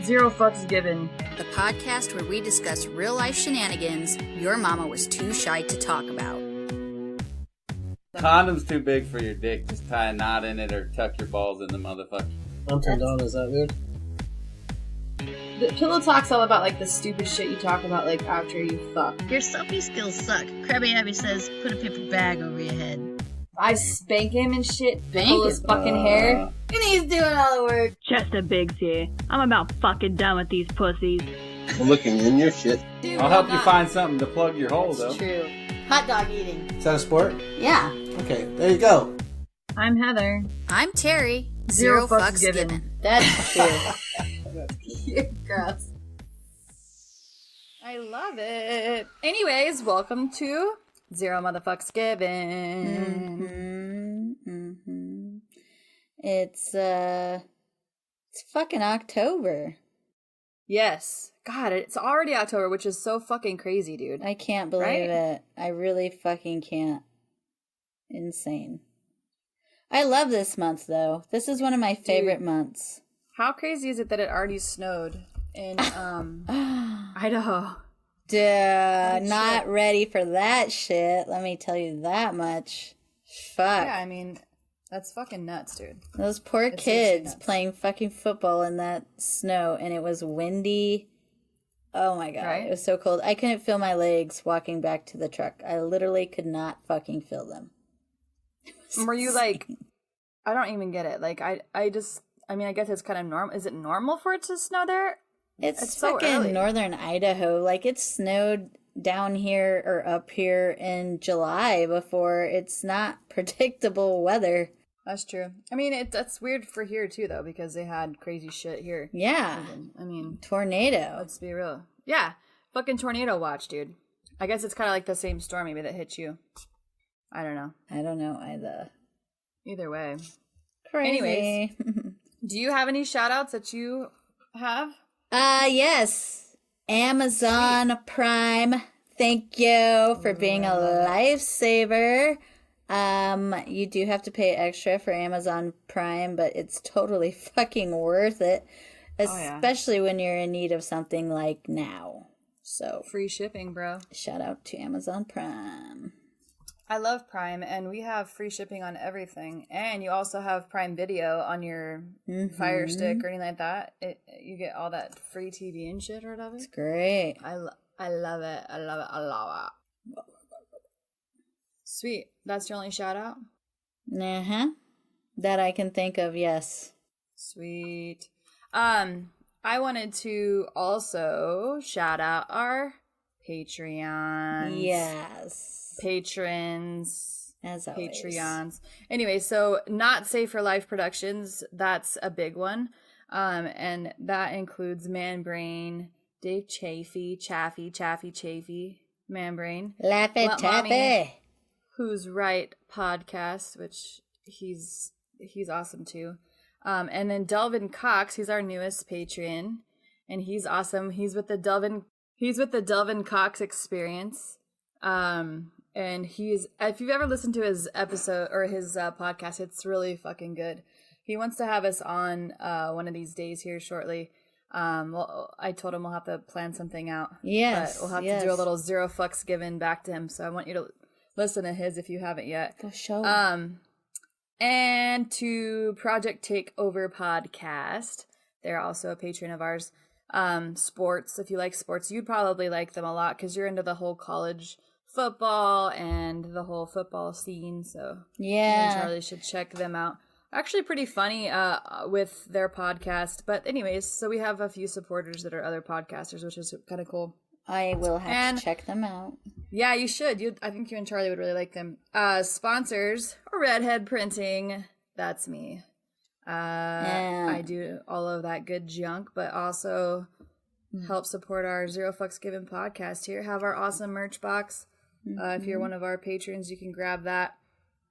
Zero Fucks Given. The podcast where we discuss real-life shenanigans your mama was too shy to talk about. Condom's too big for your dick. Just tie a knot in it or tuck your balls in the motherfucker. I'm turned on. Is that weird? The pillow talk's all about, like, the stupid shit you talk about, like, after you fuck. Your selfie skills suck. Krabby Abby says, put a paper bag over your head. I spank him and shit, pull his fucking hair. And he's doing all the work. Chesta Byggs here. I'm about fucking done with these pussies. I'm looking in your shit. Dude, I'll help you find something to plug your hole, though. That's true. Hot dog eating. Is that a sport? Yeah. Okay, there you go. I'm Heather. I'm Terry. Zero Zero fucks fucks given. given. That's true. You're gross. I love it. Anyways, welcome to Zero Motherfucks Given. It's fucking October. Yes. God, it's already October, which is so fucking crazy, dude. I can't believe it. I really fucking can't. Insane. I love this month, though. This is one of my favorite months. How crazy is it that it already snowed in Idaho? Duh, not ready for that shit. Let me tell you that much. Fuck. Yeah, I mean, that's fucking nuts, dude. Those poor kids playing fucking football in that snow, and it was windy. Oh my god, Right? It was so cold. I couldn't feel my legs walking back to the truck. I literally could not fucking feel them. Were you like, I don't even get it. Like, I mean, I guess it's kind of normal. Is it normal for it to snow there? It's so fucking early. northern Idaho. Like, it snowed down here or up here in July before. It's not predictable weather. That's true. I mean, that's weird for here, too, though, because they had crazy shit here. Yeah. I mean, Tornado. let's be real. Yeah. Fucking tornado watch, dude. I guess it's kind of like the same storm maybe that hit you. I don't know. I don't know either. Either way. Crazy. Anyways. Do you have any shout-outs that you have? Yes. Amazon Prime. Thank you for being a lifesaver. You do have to pay extra for Amazon Prime, but it's totally fucking worth it. Especially when you're in need of something like now. So, Free shipping, bro. shout out to Amazon Prime. I love Prime, and we have free shipping on everything. And you also have Prime Video on your Fire Stick or anything like that. You get all that free TV and shit or whatever. It's great. I love it. I love it. I love it. Sweet. That's your only shout out? Uh-huh. That I can think of, yes. Sweet. I wanted to also shout out our Patreons. Yes. Patrons. As always. Patreons. Anyway, so Not Safe for Life Productions, that's a big one. And that includes Man Brain, Dave Chaffee, Man Brain. Laffy Let Mommy- Taffy. Who's Right podcast, which he's awesome too. And then Delvin Cox, he's our newest Patreon, and he's awesome. He's with the Delvin Cox Experience. And if you've ever listened to his episode or his podcast, it's really fucking good. He wants to have us on one of these days here shortly. Well, I told him we'll have to plan something out. Yes. But we'll have to do a little Zero Fucks Given back to him. So I want you to listen to his if you haven't yet. For sure. And to Project Takeover Podcast. They're also a patron of ours. Sports, if you like sports, you'd probably like them a lot because you're into the whole college football and the whole football scene. So you and Charlie should check them out. Actually pretty funny with their podcast. But anyways, so we have a few supporters that are other podcasters, which is kind of cool. I will have to check them out. Yeah, you should. I think you and Charlie would really like them. Sponsors, Redhead Printing. That's me. I do all of that good junk, but also help support our Zero Fucks Given podcast here. Have our awesome merch box. If you're one of our patrons, you can grab that.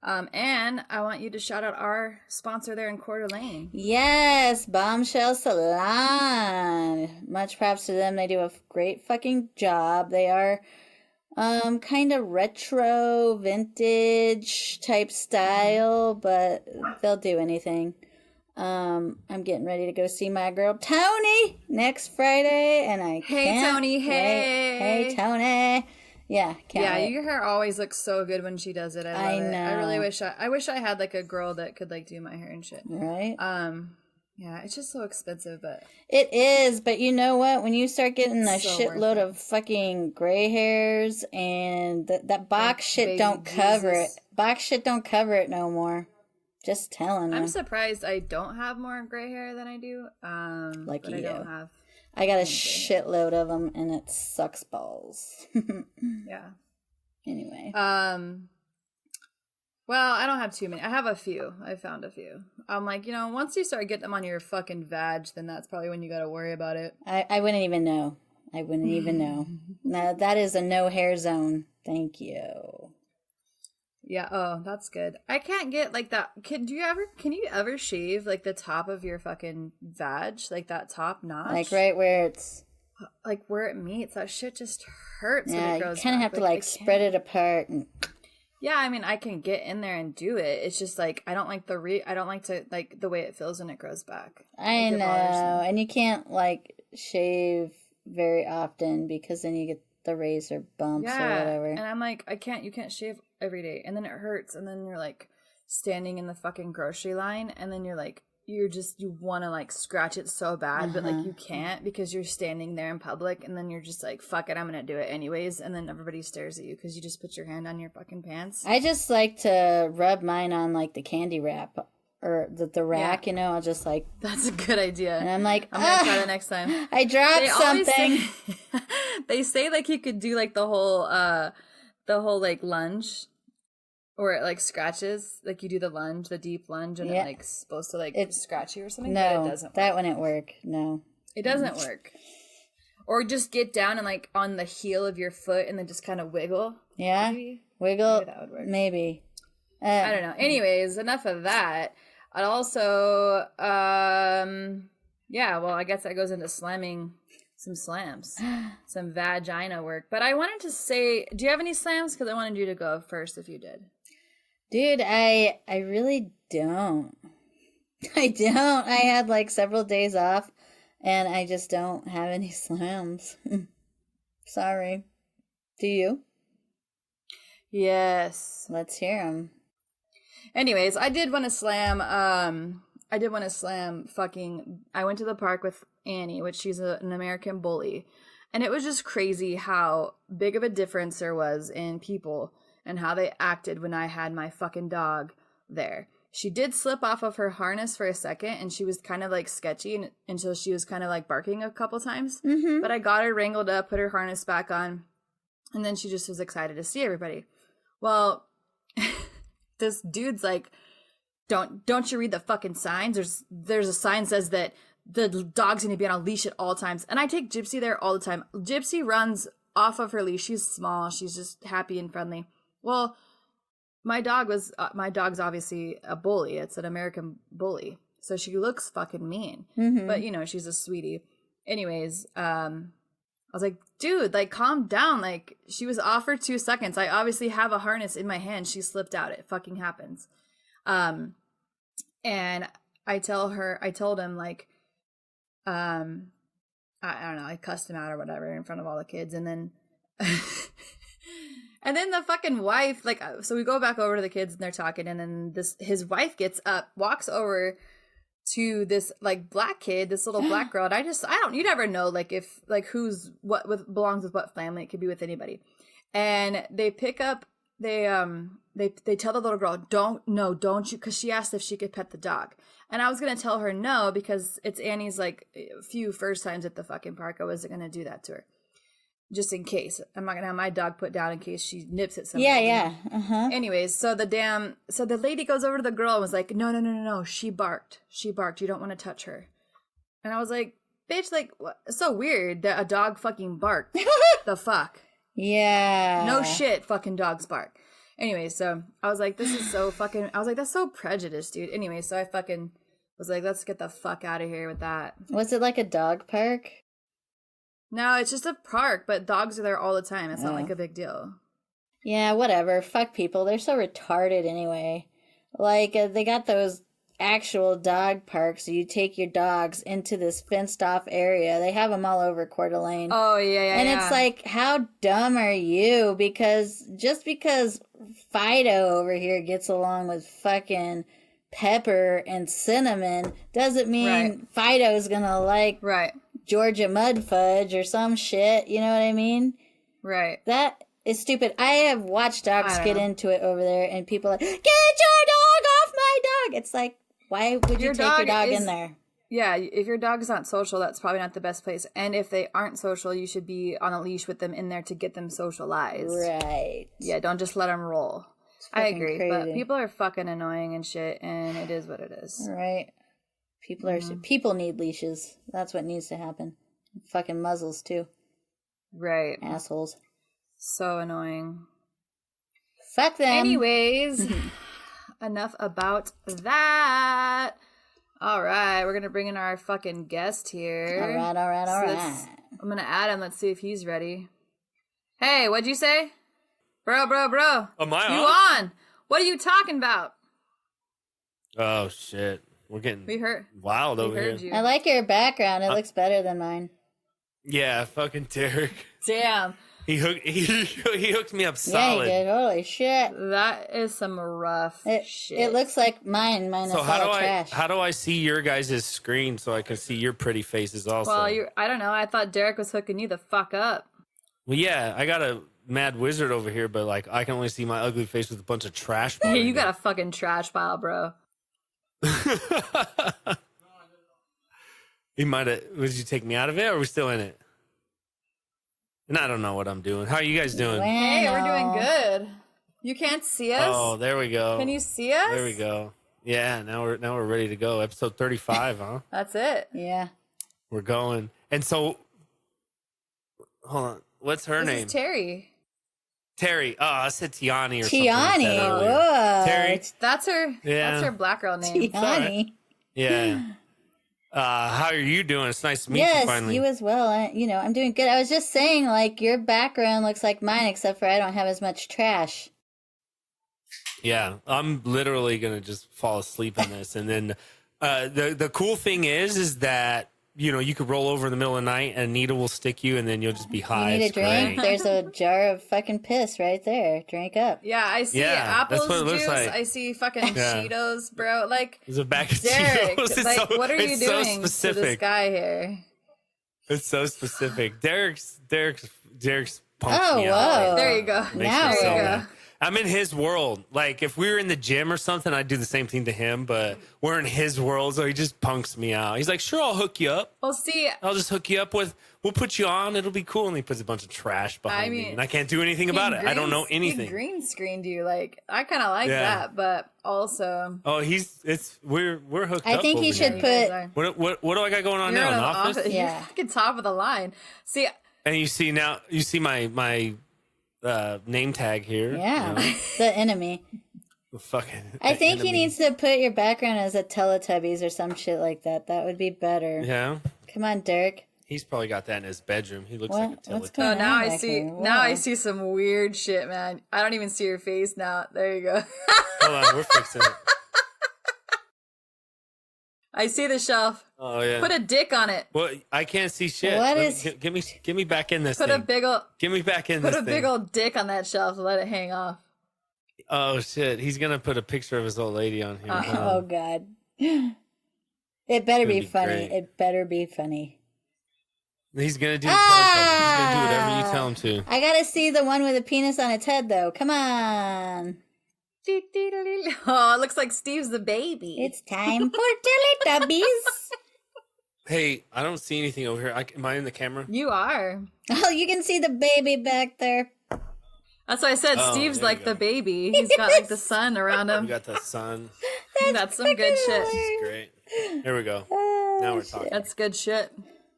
And I want you to shout out our sponsor there in Coeur d'Alene. Yes, Bombshell Salon. Much props to them. They do a great fucking job. They are kind of retro, vintage type style, but they'll do anything. I'm getting ready to go see my girl Tony next Friday, and I can't Tony, wait. hey. Hey, Tony. Yeah, can't wait. Your hair always looks so good when she does it. I love it. know. I really wish I had like a girl that could like do my hair and shit. Right? Yeah, it's just so expensive, but It is, but you know what? When you start getting a so shitload worth it. of fucking gray hairs and that box shit baby don't cover it. Jesus. Box shit don't cover it no more. Just telling you. I'm surprised I don't have more gray hair than I do. Lucky but I you. don't have. I got a shitload of them, and it sucks balls. Yeah. Anyway. Well, I don't have too many. I have a few. I found a few. I'm like, once you start getting them on your fucking vag, then that's probably when you got to worry about it. I wouldn't even know. I wouldn't even know. No, that is a no hair zone. Thank you. Yeah. Oh, that's good. I can't get like that. Can you ever shave like the top of your fucking vag, like that top notch, Like right where it's. like where it meets? That shit just hurts. Yeah, when it you grows kind of back. have to I like spread can't. it apart. And, Yeah, I mean, I can get in there and do it. It's just like I don't like I don't like to like the way it feels when it grows back. I Like, it know. bothers me. And you can't like shave very often because then you get the razor bumps or whatever. And I'm like, you can't shave every day, and then it hurts, and then you're like standing in the fucking grocery line, and then you're like, you want to like scratch it so bad, but like you can't because you're standing there in public, and then you're just like, fuck it, I'm gonna do it anyways, and then everybody stares at you because you just put your hand on your fucking pants. I just like to rub mine on like the candy wrap or the rack, I'll just like, That's a good idea. and I'm like, I'm gonna try that next time. I dropped They always something. say, they say like you could do like the whole like lunge, or it like scratches, like you do the lunge, the deep lunge, and Yeah. it like supposed to like scratch you or something. No, but it doesn't. that work. wouldn't work. No. It doesn't work. Or just get down and like on the heel of your foot and then just kind of wiggle. Yeah? Maybe. Wiggle? Maybe that would work. Maybe. I don't know. Anyways, enough of that. I'd also, yeah, well, I guess that goes into slamming some slams, some vagina work. But I wanted to say, do you have any slams? Because I wanted you to go first if you did. Dude, I really don't. I don't. I had like several days off and I just don't have any slams. Sorry. Do you? Yes. Let's hear them. Anyways, I did want to slam fucking, I went to the park with Annie, which she's an American bully. And it was just crazy how big of a difference there was in people and how they acted when I had my fucking dog there. She did slip off of her harness for a second, and she was kind of like sketchy until she was kind of like barking a couple times. Mm-hmm. But I got her wrangled up, put her harness back on, and then she just was excited to see everybody. Well, this dude's like, don't you read the fucking signs? There's a sign that says that the dog's going to be on a leash at all times. And I take Gypsy there all the time. Gypsy runs off of her leash. She's small. She's just happy and friendly. Well, my dog's obviously a bully. It's an American bully. So she looks fucking mean. Mm-hmm. But, she's a sweetie. Anyways, I was like, dude, like, calm down. Like, she was off for 2 seconds. I obviously have a harness in my hand. She slipped out. It fucking happens. And I told him, like, I don't know, I cussed him out or whatever in front of all the kids. And then, and then the fucking wife, like, so we go back over to the kids and they're talking. And then his wife gets up, walks over to this like black kid, this little black girl. And you never know, like, if like who's what belongs with what family. It could be with anybody. And they pick up, they tell the little girl, don't you, because she asked if she could pet the dog. And I was going to tell her no, because it's Annie's like few first times at the fucking park. I wasn't going to do that to her. Just in case. I'm not going to have my dog put down in case she nips at something. Yeah. Uh-huh. Anyways, so the lady goes over to the girl and was like, no. She barked. You don't want to touch her. And I was like, bitch, like, what? It's so weird that a dog fucking barked. The fuck? Yeah. No shit, fucking dogs bark. Anyway, so I was like, this is so fucking, I was like, that's so prejudiced, dude. Anyway, so I fucking was like, let's get the fuck out of here with that. Was it like a dog park? No, it's just a park, but dogs are there all the time. It's not like a big deal. Yeah, whatever. Fuck people. They're so retarded anyway. Like, they got those actual dog parks. You take your dogs into this fenced off area. They have them all over Coeur d'Alene. Oh, yeah. And it's like, how dumb are you? Because just because Fido over here gets along with fucking Pepper and Cinnamon doesn't mean Fido's gonna like Georgia Mud Fudge or some shit. You know what I mean? Right. That is stupid. I have watched dogs get into it over there, and people are like, get your dog off my dog. It's like, why would you take your dog in there? Yeah, if your dog is not social, that's probably not the best place. And if they aren't social, you should be on a leash with them in there to get them socialized. Right. Yeah, don't just let them roll. I agree, crazy. but people are fucking annoying and shit, and it is what it is. Right. People need leashes. That's what needs to happen. Fucking muzzles too. Right. Assholes. So annoying. Fuck them. Anyways, enough about that. All right, we're gonna bring in our fucking guest here. All right. I'm gonna add him. Let's see if he's ready. Hey, what'd you say? Bro. Am I You on? What are you talking about? Oh, shit. We're getting wild over here. You. I like your background. It looks better than mine. Yeah, fucking Derek. Damn. He hooked me up solid. Yeah, he did. Holy shit. That is some rough shit. It looks like mine. Mine is So trash. how do I see your guys' screen so I can see your pretty faces also? Well, I don't know. I thought Derek was hooking you the fuck up. Well, yeah, I got a mad wizard over here, but like I can only see my ugly face with a bunch of trash. Hey, you got a fucking trash pile, bro. He might have. Would you take me out of it, or are we still in it? And I don't know what I'm doing. How are you guys doing? Hey, we're doing good. You can't see us? Oh, there we go. Can you see us? There we go. Yeah, now we're ready to go. Episode 35, huh? That's it. Yeah. We're going. And so, hold on. What's her name? This is Terry. Terry. Oh, I said Tiani or something. Tiani. Whoa. Terry. That's her. Yeah. That's her black girl name. Tiani. Yeah. How are you doing? It's nice to meet you finally. Yes, you as well. I'm doing good. I was just saying, like, your background looks like mine, except for I don't have as much trash. Yeah, I'm literally gonna just fall asleep in this, and then the cool thing is that you could roll over in the middle of the night and a needle will stick you, and then you'll just be high. You need a drink? There's a jar of fucking piss right there. Drink up. Yeah, I see apples that's what it looks juice. like. I see fucking Cheetos, bro. Like, there's a bag of Derek, Cheetos. like, what are you doing to specific. this guy here? It's so specific. Derek's pumped Oh, me whoa. out. There you go. Now Makes me we're- so mad. I'm in his world. Like, if we were in the gym or something, I'd do the same thing to him, but we're in his world, so he just punks me out. He's like, sure, I'll hook you up. Well, see, I'll just hook you up we'll put you on. It'll be cool. And he puts a bunch of trash behind me, and I can't do anything about it. I don't know anything. He green screened you. Like, I kind of like that, but also. Oh, we're hooked up. I think he over should here. put. What do I got going on You're now? in An an office? You're fucking top of the line. See, And you see my name tag here. Yeah, the enemy. Fucking. I think enemy. he needs to put your background as a Teletubbies or some shit like that. That would be better. Yeah. Come on, Derek. He's probably got that in his bedroom. He looks What? like a What's Teletubby. going oh, now on I back see. here? Now I Wow. see some weird shit, man. I don't even see your face now. There you go. Hold on, we're fixing it. I see the shelf. Oh yeah. Put a dick on it. Well, I can't see shit. What Get me back in this Put thing. a big ol' Get me back in Put this a thing. big old dick on that shelf and let it hang off. Oh shit! He's gonna put a picture of his old lady on here. Hold Oh on. God. It better It's be gonna be funny. great. It better be funny. He's gonna do. He's gonna do whatever you tell him to. I gotta see the one with a penis on its head, though. Come on. Oh, it looks like Steve's the baby. It's time for Teletubbies. Hey, I don't see anything over here. Am I in the camera? You are. Oh, you can see the baby back there. That's why I said Oh, Steve's there you like go. the baby. He's got like the sun around We him. got the sun. That's some good shit. It's great. Here we go. Now we're talking. That's good shit.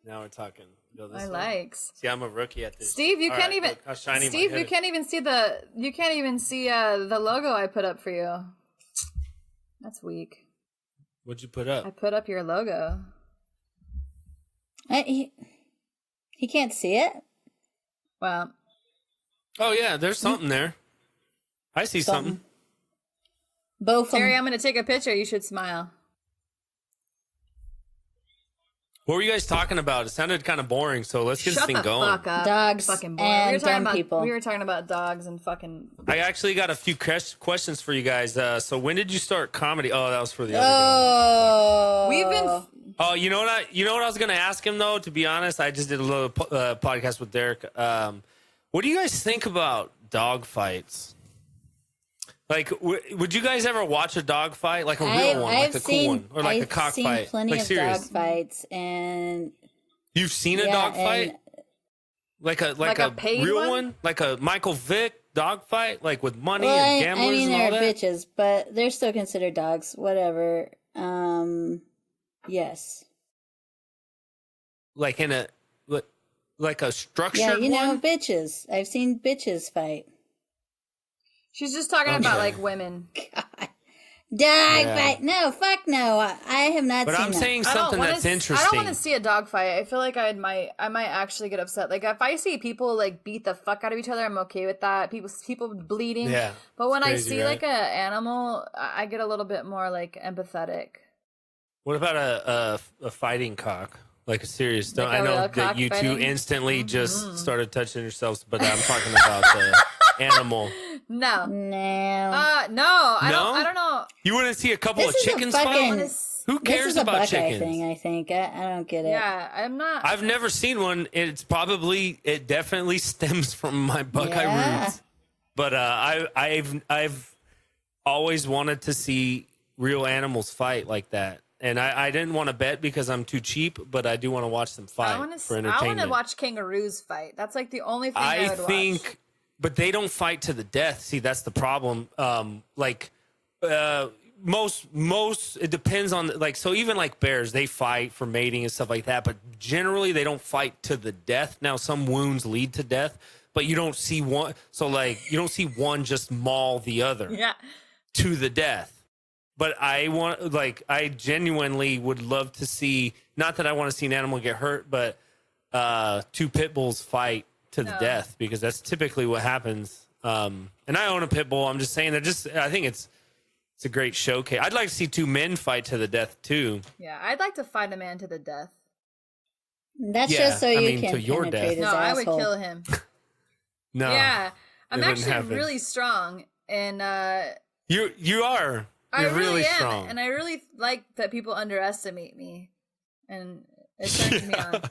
Now we're talking. Go this I way. likes. See, I'm a rookie at this. Steve, you All can't right, even. look how shiny my Steve, head you is. can't even see the logo I put up for you. That's weak. What'd you put I up? put up your logo. He can't see it. Well, Oh yeah, there's something there. I see something. Both of Terry, them. I'm gonna take a picture. You should smile. What were you guys talking about? It sounded kind of boring, so let's get this thing going. Fuck up. Dogs Fucking boring. and dumb people. We were talking about dogs and fucking. I actually got a few questions for you guys. So when did you start comedy? Oh, that was for the other guy. Oh. We've been. Oh, you know what I was gonna ask him though. To be honest, I just did a little podcast with Derek. What do you guys think about dog fights? Like, would you guys ever watch a dog fight, like a real one, like a cool one, or like a cockfight? I've seen plenty like of serious. dog fights, and You've seen a dog fight, like a paid real one, like a Michael Vick dog fight, like with money well, and gamblers I mean, and all they're that. bitches, but they're still considered dogs. Whatever. Yes. Like in a structured Yeah, you know, one. bitches. I've seen bitches fight. She's just talking about like women. Dog fight? No, fuck no. I have not But seen I'm that. saying something that's interesting. I don't want to see a dog fight. I feel like I might actually get upset. Like if I see people like beat the fuck out of each other, I'm okay with that. People bleeding. Yeah. But when crazy, I see right? like a animal, I get a little bit more like empathetic. What about a fighting cock? Like a serious. Like I a know real that cock you two fighting? instantly just started touching yourselves, but I'm talking about the animal. No. No. No. I No? don't know. You wouldn't see a couple This of is a chickens fucking- fight? Who This cares is a about Buckeye chickens? thing, I think. I don't get it. Yeah, I'm not. I've never seen one. It definitely stems from my Buckeye Yeah. roots. But I've always wanted to see real animals fight like that. And I didn't want to bet because I'm too cheap, but I do want to watch them fight for I want entertainment. to watch kangaroos fight. That's like the only thing I would watch. But they don't fight to the death. See, that's the problem. Most it depends on so even like bears, they fight for mating and stuff like that, but generally they don't fight to the death. Now some wounds lead to death, but you don't see one. So like you don't see one just maul the other to the death. But I genuinely would love to see, not that I want to see an animal get hurt, but two pit bulls fight to the death, because that's typically what happens. And I own a pit bull. I'm just saying I think it's a great showcase. I'd like to see two men fight to the death too. Yeah, I'd like to fight a man to the death. That's just so you can to your penetrate his No, I would asshole. kill him. No. Yeah, I'm it wouldn't actually happen. really strong, and You are. I You're really am, strong. and I really like that people underestimate me, and it turns me on.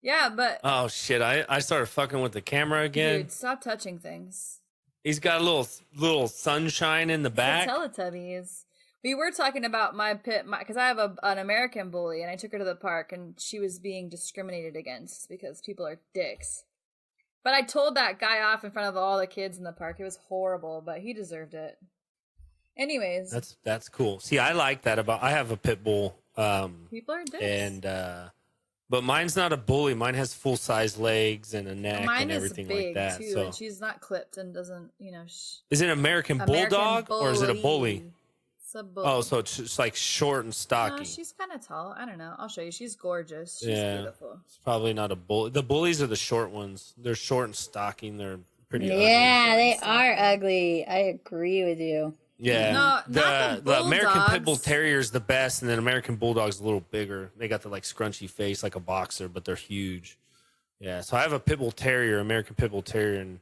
Yeah, but Oh shit! I started fucking with the camera again. dude, stop touching things. He's got a little sunshine in the back. The Teletubbies. We were talking about my pit, because I have an American bully, and I took her to the park, and she was being discriminated against because people are dicks. But I told that guy off in front of all the kids in the park. It was horrible, but he deserved it. Anyways, That's cool. See, I like that I have a pit bull. people are dicks. And but mine's not a bully. Mine has full size legs and a neck Mine and is everything big like that. too, So and she's not clipped and doesn't, is it an American bulldog or is it a bully? It's a bully. Oh, so it's just like short and stocky. No, she's kind of tall. I don't know. I'll show you. She's gorgeous. She's Yeah. beautiful. It's probably not a bully. The bullies are the short ones. They're short and stocky. And they're pretty Yeah, they are ugly. I agree with you. Yeah, No, not the American Pit Bull Bulldogs. Terrier is the best, and then American Bulldog's a little bigger. They got the like scrunchy face like a boxer, but they're huge. Yeah, so I have a Pit Bull Terrier, American Pit Bull Terrier, and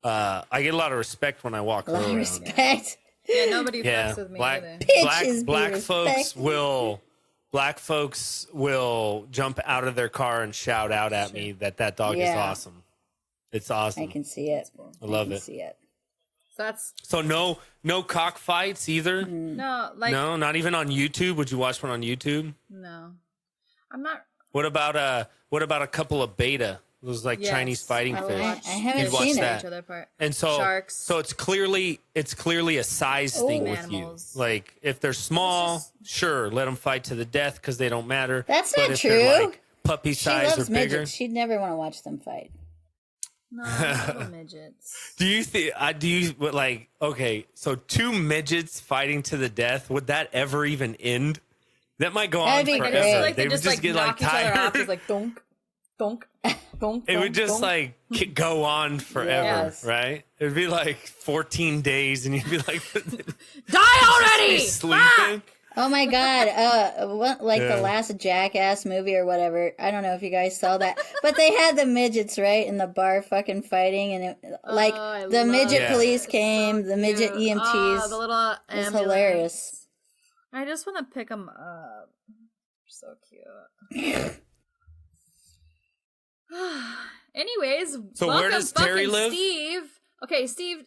I get a lot of respect when I walk A her lot of around. respect. Yeah, nobody Yeah, fucks with me black either. Bitches black be folks respected. black folks will jump out of their car and shout out at me that dog is Yeah. awesome. It's awesome. I can see it. I love can it. see it. So that's So no cockfights either. no, like No, not even on YouTube. Would you watch one on YouTube? no. I'm not. What about a couple of beta? Those like Yes, Chinese fighting I would fish. watch I haven't You'd watch seen that. each other apart. And so Sharks. So it's clearly a size thing with Animals. you. Like if they're small, sure, let them fight to the death because they don't matter. That's but not if true. They're like puppy She size or loves bigger. midgets. She'd never want to watch them fight. No, little midgets. Do you think? Okay, so two midgets fighting to the death. Would that ever even end? That might go on That'd be forever. great. I just feel like They they would just just like get knock like each other off. tired. Just like donk, donk, donk. It would donk, just donk. like go on forever, Yes. right? It would be like 14 days, and you'd be like, die already. sleeping. Oh my god! The last Jackass movie or whatever. I don't know if you guys saw that, but they had the midgets right in the bar fucking fighting, and the midget police came, the midget EMTs. The little it was ambulance. hilarious. I just want to pick them up. So cute. Anyways, so welcome, where does Terry live? Steve. Okay, Steve.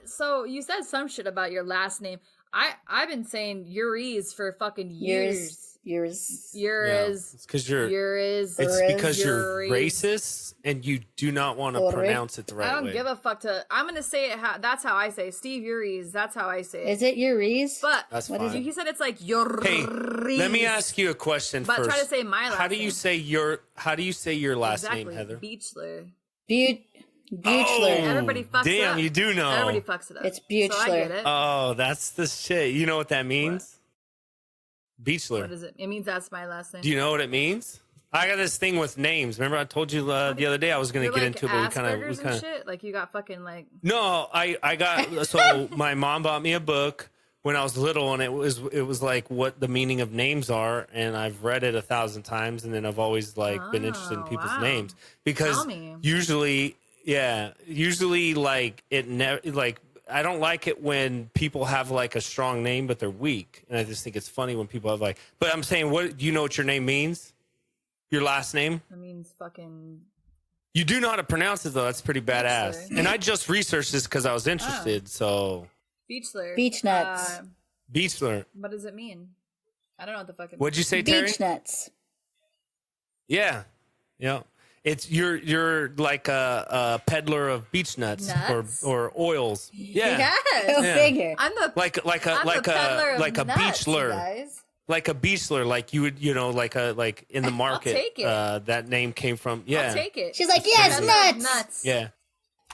So you said some shit about your last name. I've been saying Uriz for fucking years. Uriz. It's because you're. Uriz. It's because you're racist and you do not want to pronounce it the right way. I don't give a fuck I'm gonna say it. That's how I say it. Steve Uriz. That's how I say it. Is it Uriz? But that's what fine. is it? He said it's like Uriz. Hey, let me ask you a question but first. Try to say my last How do you name. say your last name, Heather? Beechler. Buechler. Everybody fucks it up. Damn, you do know. Everybody fucks it up. It's Buechler. So I get it. Oh, that's the shit. You know what that means? Beechler. What is it? It means that's my last name. Do you know what it means? I got this thing with names. Remember I told you the other day I was going to get into it, but we kind of shit. Like you got fucking like. No, I got so my mom bought me a book when I was little, and it was like what the meaning of names are, and I've read it 1,000 times, and then I've always been interested in people's names because usually like it never like. I don't like it when people have like a strong name, but they're weak. And I just think it's funny when people have like, but I'm saying, do you know what your name means? Your last name? It means fucking. You do know how to pronounce it though. That's pretty badass. And I just researched this because I was interested. So. Beechler. Beech nuts. Beechler. What does it mean? I don't know what the fuck it means. What'd you say, Terry? Beech nuts. Yeah. Yeah. It's you're like a peddler of beech nuts? or oils. Yeah. Go figure. I'm the like a beechler. Like a beechler, like you would, like in the market. I'll take it. That name came from. Yeah. I'll take it. She's like, yes, nuts. Yeah.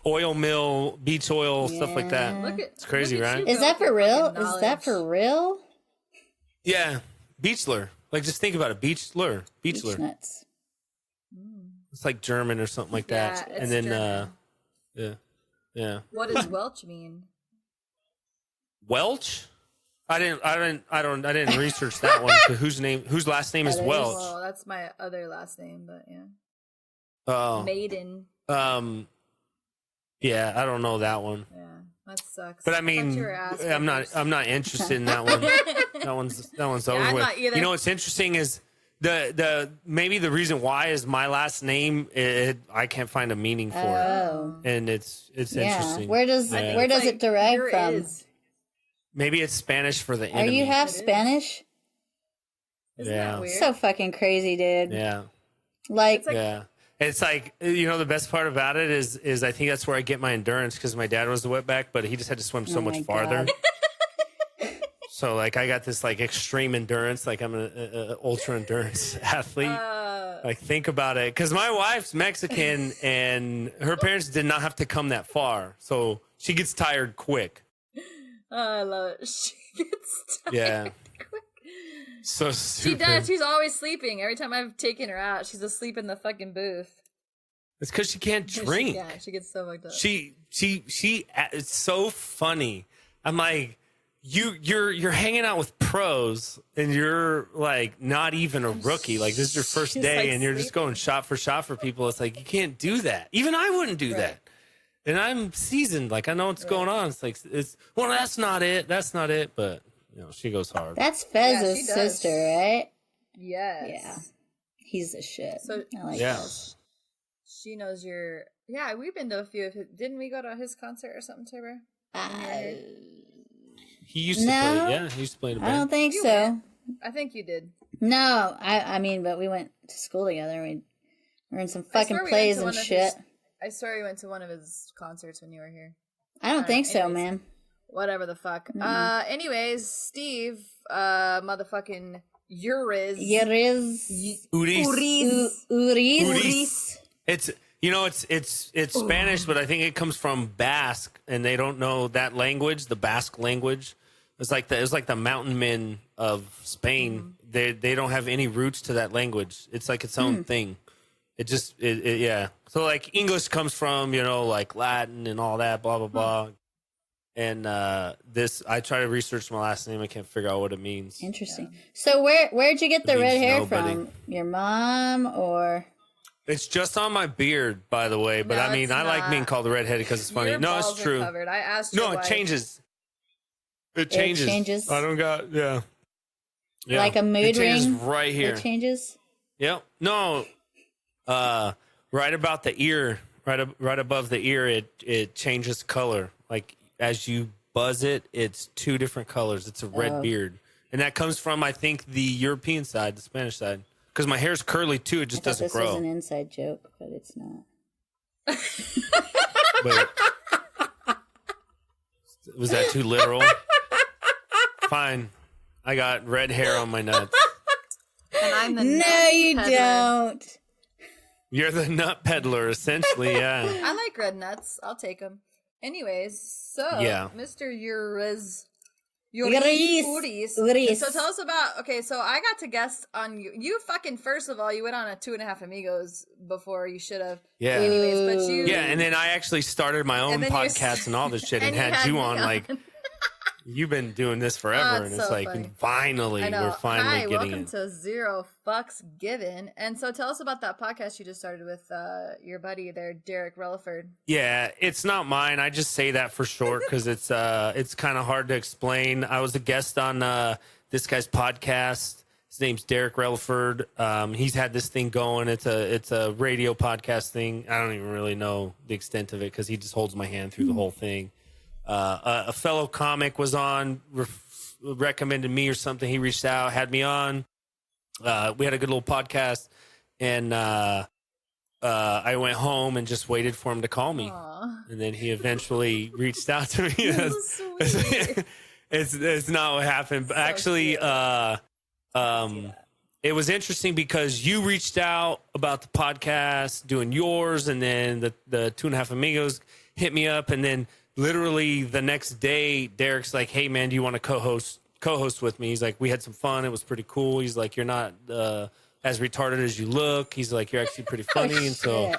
Oil mill, beach oil, stuff like that. It's crazy, right? Is that for real? Is that for real? Yeah. Beechler. Like, just think about it. Beechler. Beech nuts. It's like German or something like that. It's and then, German. yeah. What does Welch mean? Welch? I didn't research that one. So whose last name is Welch? Well, that's my other last name, but yeah. Oh. Maiden. Yeah, I don't know that one. Yeah, that sucks. But I mean, I'm not interested in that one. that one's over with. You know what's interesting is maybe the reason why is my last name. I can't find a meaning for it, and it's interesting. Where does it derive from? Maybe it's Spanish for the enemy. Are you half Spanish? Isn't that weird? So fucking crazy, dude. Yeah. It's like, the best part about it is I think that's where I get my endurance because my dad was the wetback, but he just had to swim so much farther. So like I got this like extreme endurance, like I'm an ultra endurance athlete. Like think about it, because my wife's Mexican and her parents did not have to come that far, so she gets tired quick. Oh, I love it. She gets tired quick. So stupid. She does. She's always sleeping. Every time I've taken her out, she's asleep in the fucking booth. It's because she can't drink. She gets so fucked up. She. It's so funny. I'm like, you're hanging out with pros, and you're like not even a rookie. Like this is your first day, like, and you're just going shot for shot for people. It's like you can't do that. Even I wouldn't do that. And I'm seasoned. Like I know what's going on. It's like that's not it. That's not it. But she goes hard. That's Fez's sister, right? Yes. Yeah. He's the shit. So I like Fez. She knows your. Yeah, we've been to a few of his. Didn't we go to his concert or something, Tabor? He used to play. Yeah, he used to play in a band. I don't think so. I think you did. No, I mean, but we went to school together. We were in some fucking plays and shit. I swear we went to one of his concerts when you were here. I don't think so, man. Whatever the fuck. Mm-hmm. Anyways, Steve, motherfucking Uriz. Uriz. It's Spanish, but I think it comes from Basque, and they don't know that language, the Basque language. It's like the mountain men of Spain. Mm-hmm. They don't have any roots to that language. It's like its own thing. It just yeah. So like English comes from like Latin and all that, blah blah blah. And this, I try to research my last name. I can't figure out what it means. Interesting. So where'd you get the red hair from? Your mom or? It's just on my beard, by the way. But No, I mean, it's I like not. being called the redheaded because it's funny. Your No, balls it's are true. covered. I asked No, your it wife. changes. It changes. changes? I don't got. Yeah. Like a mood it changes ring? right here. It changes? Yep. No. Right about the ear, right above the ear, it changes color. Like as you buzz it, it's two different colors. It's a red beard, and that comes from I think the European side, the Spanish side, because my hair's curly too. It just doesn't this grow. was an inside joke, but it's not. But was that too literal? Fine. I got red hair on my nuts. And I'm the No, nut you peddler. don't. You're the nut peddler, essentially, yeah. I like red nuts. I'll take them. Anyways, so Yeah. Mr. Uriz. Uriz. So tell us about. Okay, so I got to guest on you. You fucking first of all, you went on a 2.5 Amigos before you should have. Yeah. Anyways, but you. Yeah, and then I actually started my own And then you're- podcast and all this shit and and you had had you me on on. like you've been doing this forever, Oh, and it's it's so like funny. finally I know. we're finally Hi, getting welcome it. to Zero Fucks Given. And so tell us about that podcast you just started with your buddy there, Derek Relaford. Yeah, it's not mine. I just say that for short because it's kind of hard to explain. I was a guest on this guy's podcast. His name's Derek Relaford. He's had this thing going. It's a radio podcast thing. I don't even really know the extent of it because he just holds my hand through the whole thing. A fellow comic was on, recommended me or something. He reached out, had me on. We had a good little podcast, and I went home and just waited for him to call me. Aw. And then he eventually reached out to me. That's sweet. It's not what happened. But actually, it was interesting because you reached out about the podcast, doing yours, and then the 2.5 Amigos hit me up, and then literally the next day, Derek's like, "Hey man, do you want to co-host with me?" He's like, "We had some fun. It was pretty cool." He's like, "You're not as retarded as you look." He's like, "You're actually pretty funny." And so,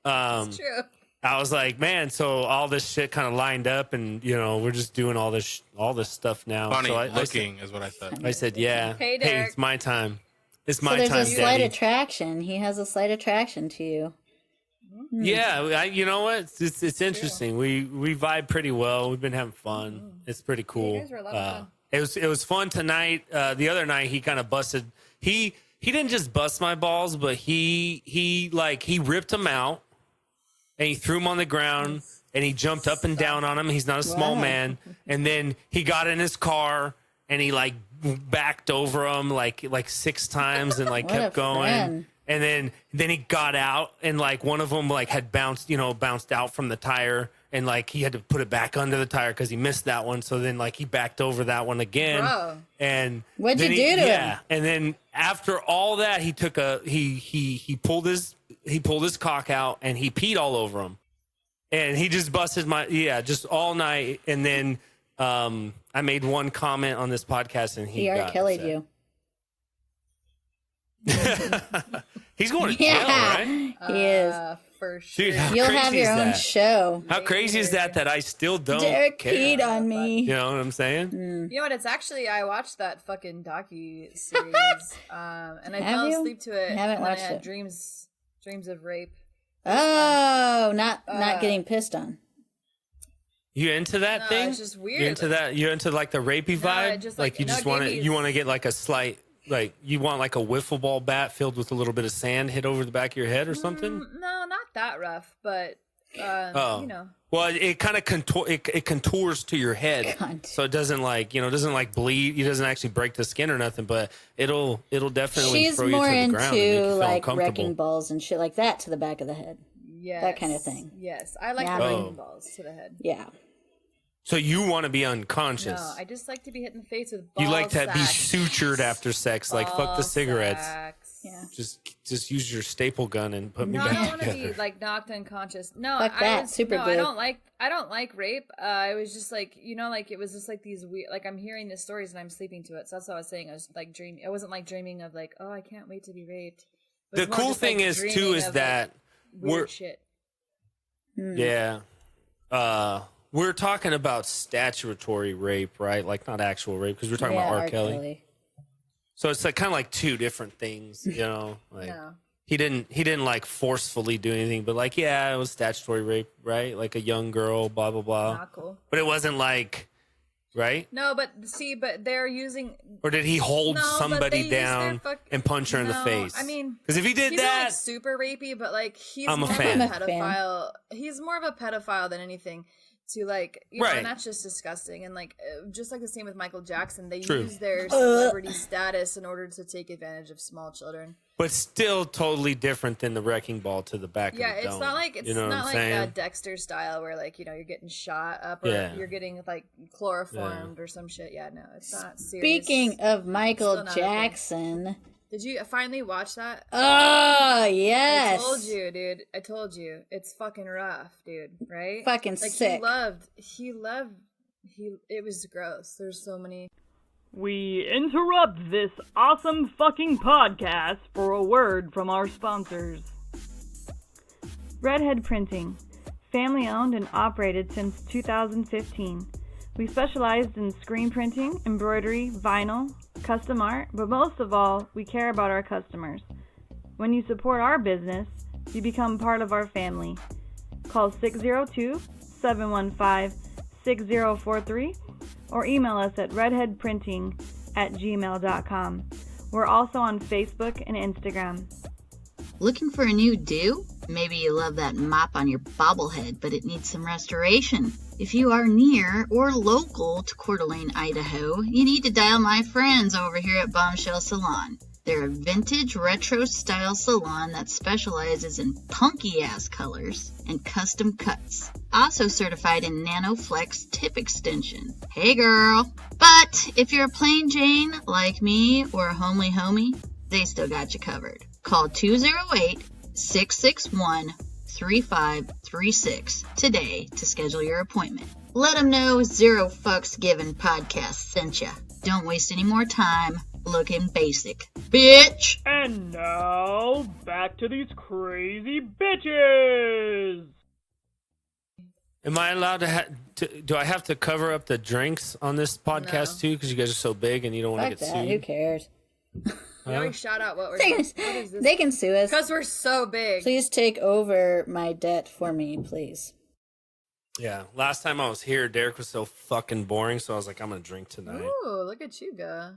It's true. I was like, "Man," so all this shit kind of lined up, and we're just doing all this stuff now. Funny So looking is what I said. I said, "Yeah, Hey, Derek. it's my time. It's So my there's time, a slight Daddy." attraction. He has a slight attraction to you. Yeah, you know what? It's interesting. We vibe pretty well. We've been having fun. It's pretty cool. You guys were a lot of fun. It was fun tonight. The other night he kind of busted. He didn't just bust my balls, but he ripped them out and he threw them on the ground and he jumped up and down on them. He's not a small Wow. man. And then he got in his car and he backed over them like 6 times and What a kept going. friend. And then he got out and one of them had bounced out from the tire and he had to put it back under the tire because he missed that one. So then he backed over that one again. Bro. And What'd then you do to yeah. him? And then after all that, he took he pulled his cock out and he peed all over him. And he just busted just all night. And then I made one comment on this podcast and He R. Kelly'd you. He's going to jail, right? He is. For sure. Dude, how You'll crazy have is your own that? show. How crazy is that I still don't Derek care? peed on me. You know what I'm saying? You know what? It's actually I watched that fucking docu series, and I Have fell you? asleep to it. I haven't and then watched I had it. dreams of rape. Oh, not getting pissed on. You into that No, thing? it's just weird. You into that? You into the rapey No, vibe? it just, you no, just it want gave to me you this- want to get a slight you want a wiffle ball bat filled with a little bit of sand hit over the back of your head or something? No, not that rough, but Oh. you know. Well, it kind of it contours to your head, Cunt. so it doesn't doesn't bleed. It doesn't actually break the skin or nothing, but it'll definitely She's throw you to more the ground and make you into feel uncomfortable. wrecking balls and shit like that to the back of the head. Yes. That kind of thing. Yes, I like Yeah. the Oh. lightning balls to the head. Yeah. So you want to be unconscious? No, I just like to be hit in the face with ball You like to be sacks. sutured after sex, fuck the Ball cigarettes. sacks. Yeah. Just use your staple gun and put me No, I don't back want to together. be knocked unconscious. No, Fuck that, super no, glue. I don't like rape. I was just it was just these weird. I'm hearing these stories and I'm sleeping to it. So that's what I was saying. I was dreaming. It wasn't dreaming of oh, I can't wait to be raped. It was The more cool just, thing is too dreaming is of, that weird we're shit. yeah. we're talking about statutory rape, right? Like not actual rape, because we're talking about R. Kelly. So it's like kind of like two different things, you know. Like No. he didn't like forcefully do anything, but like it was statutory rape, right? Like a young girl, blah blah blah. Not cool. But it wasn't like, right? No, but they're using. Or did he hold somebody down and punch her in the face? I mean, because if he did he's that, not, like, super rapey, but like he's I'm a more fan. of a pedophile. He's more of a pedophile than anything. To like, you know, and that's just disgusting. And like, just like the same with Michael Jackson, they use their celebrity status in order to take advantage of small children. But still totally different than the wrecking ball to the back of the dome. Yeah, it's not like Dexter style where like, you know, you're getting shot up or you're getting like chloroformed or some shit. Yeah, no, it's not serious. Speaking of Michael Jackson, did you finally watch that? Oh, yes. I told you, dude. I told you. It's fucking rough, dude, right? Fucking like, sick. It was gross. There's so many. We interrupt this awesome fucking podcast for a word from our sponsors. Redhead Printing. Family owned and operated since 2015. We specialized in screen printing, embroidery, vinyl, custom art, but most of all, we care about our customers. When you support our business, you become part of our family. Call 602-715-6043 or email us at redheadprinting@gmail.com. We're also on Facebook and Instagram. Looking for a new do? Maybe you love that mop on your bobblehead, but it needs some restoration. If you are near or local to Coeur d'Alene, Idaho, you need to dial my friends over here at Bombshell Salon. They're a vintage retro style salon that specializes in punky ass colors and custom cuts. Also certified in NanoFlex tip extension. Hey girl! But if you're a plain Jane like me or a homely homie, they still got you covered. Call 208-661-3536 today to schedule your appointment. Let them know Zero Fucks Given Podcast sent ya. Don't waste any more time looking basic, bitch! And now, back to these crazy bitches! Am I allowed to, do I have to cover up the drinks on this podcast too? Because you guys are so big and you don't want to get sued? Who cares? We always shout out what we're doing. What is this? They can sue us. Because we're so big. Please take over my debt for me, please. Yeah. Last time I was here, Derek was so fucking boring, so I was like, I'm going to drink tonight. Ooh, look at you go.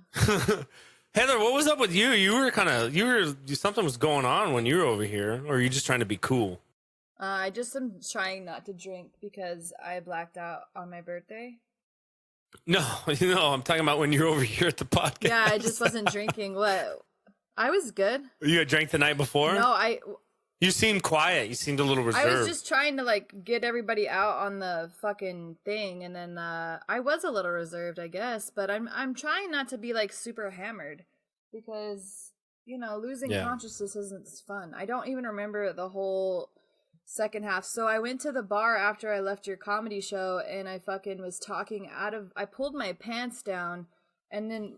Heather, what was up with you? Something was going on when you were over here, or are you just trying to be cool? I just am trying not to drink because I blacked out on my birthday. No, I'm talking about when you're over here at the podcast. Yeah, I just wasn't drinking. What? I was good. You had drank the night before? No, You seemed quiet. You seemed a little reserved. I was just trying to like get everybody out on the fucking thing, and then I was a little reserved, I guess. But I'm trying not to be like super hammered because losing consciousness isn't fun. I don't even remember the whole second half. So I went to the bar after I left your comedy show, and I fucking was talking I pulled my pants down. And then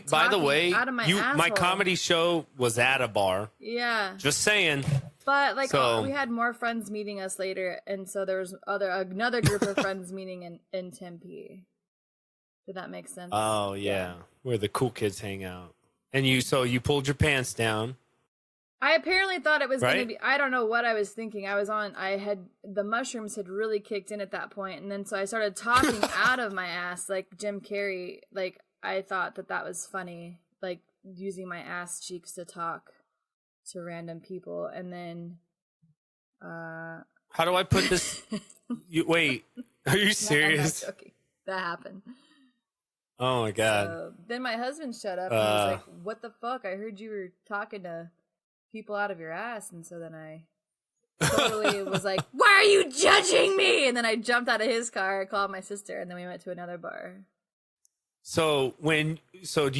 by the way, out of my my comedy show was at a bar. Yeah. Just saying. But we had more friends meeting us later, and so there was another group of friends meeting in Tempe. Did that make sense? Oh yeah, where the cool kids hang out. And you pulled your pants down. I apparently thought it was going to be. I don't know what I was thinking. The mushrooms had really kicked in at that point, and then so I started talking out of my ass like Jim Carrey. Like I thought that was funny, like using my ass cheeks to talk to random people, and then how do I put this? Wait, are you serious? I'm not joking. That happened. Oh my god. So then my husband shut up and he was like, what the fuck? I heard you were talking to people out of your ass. And so then I totally was like, why are you judging me? And then I jumped out of his car, called my sister, and then we went to another bar. So do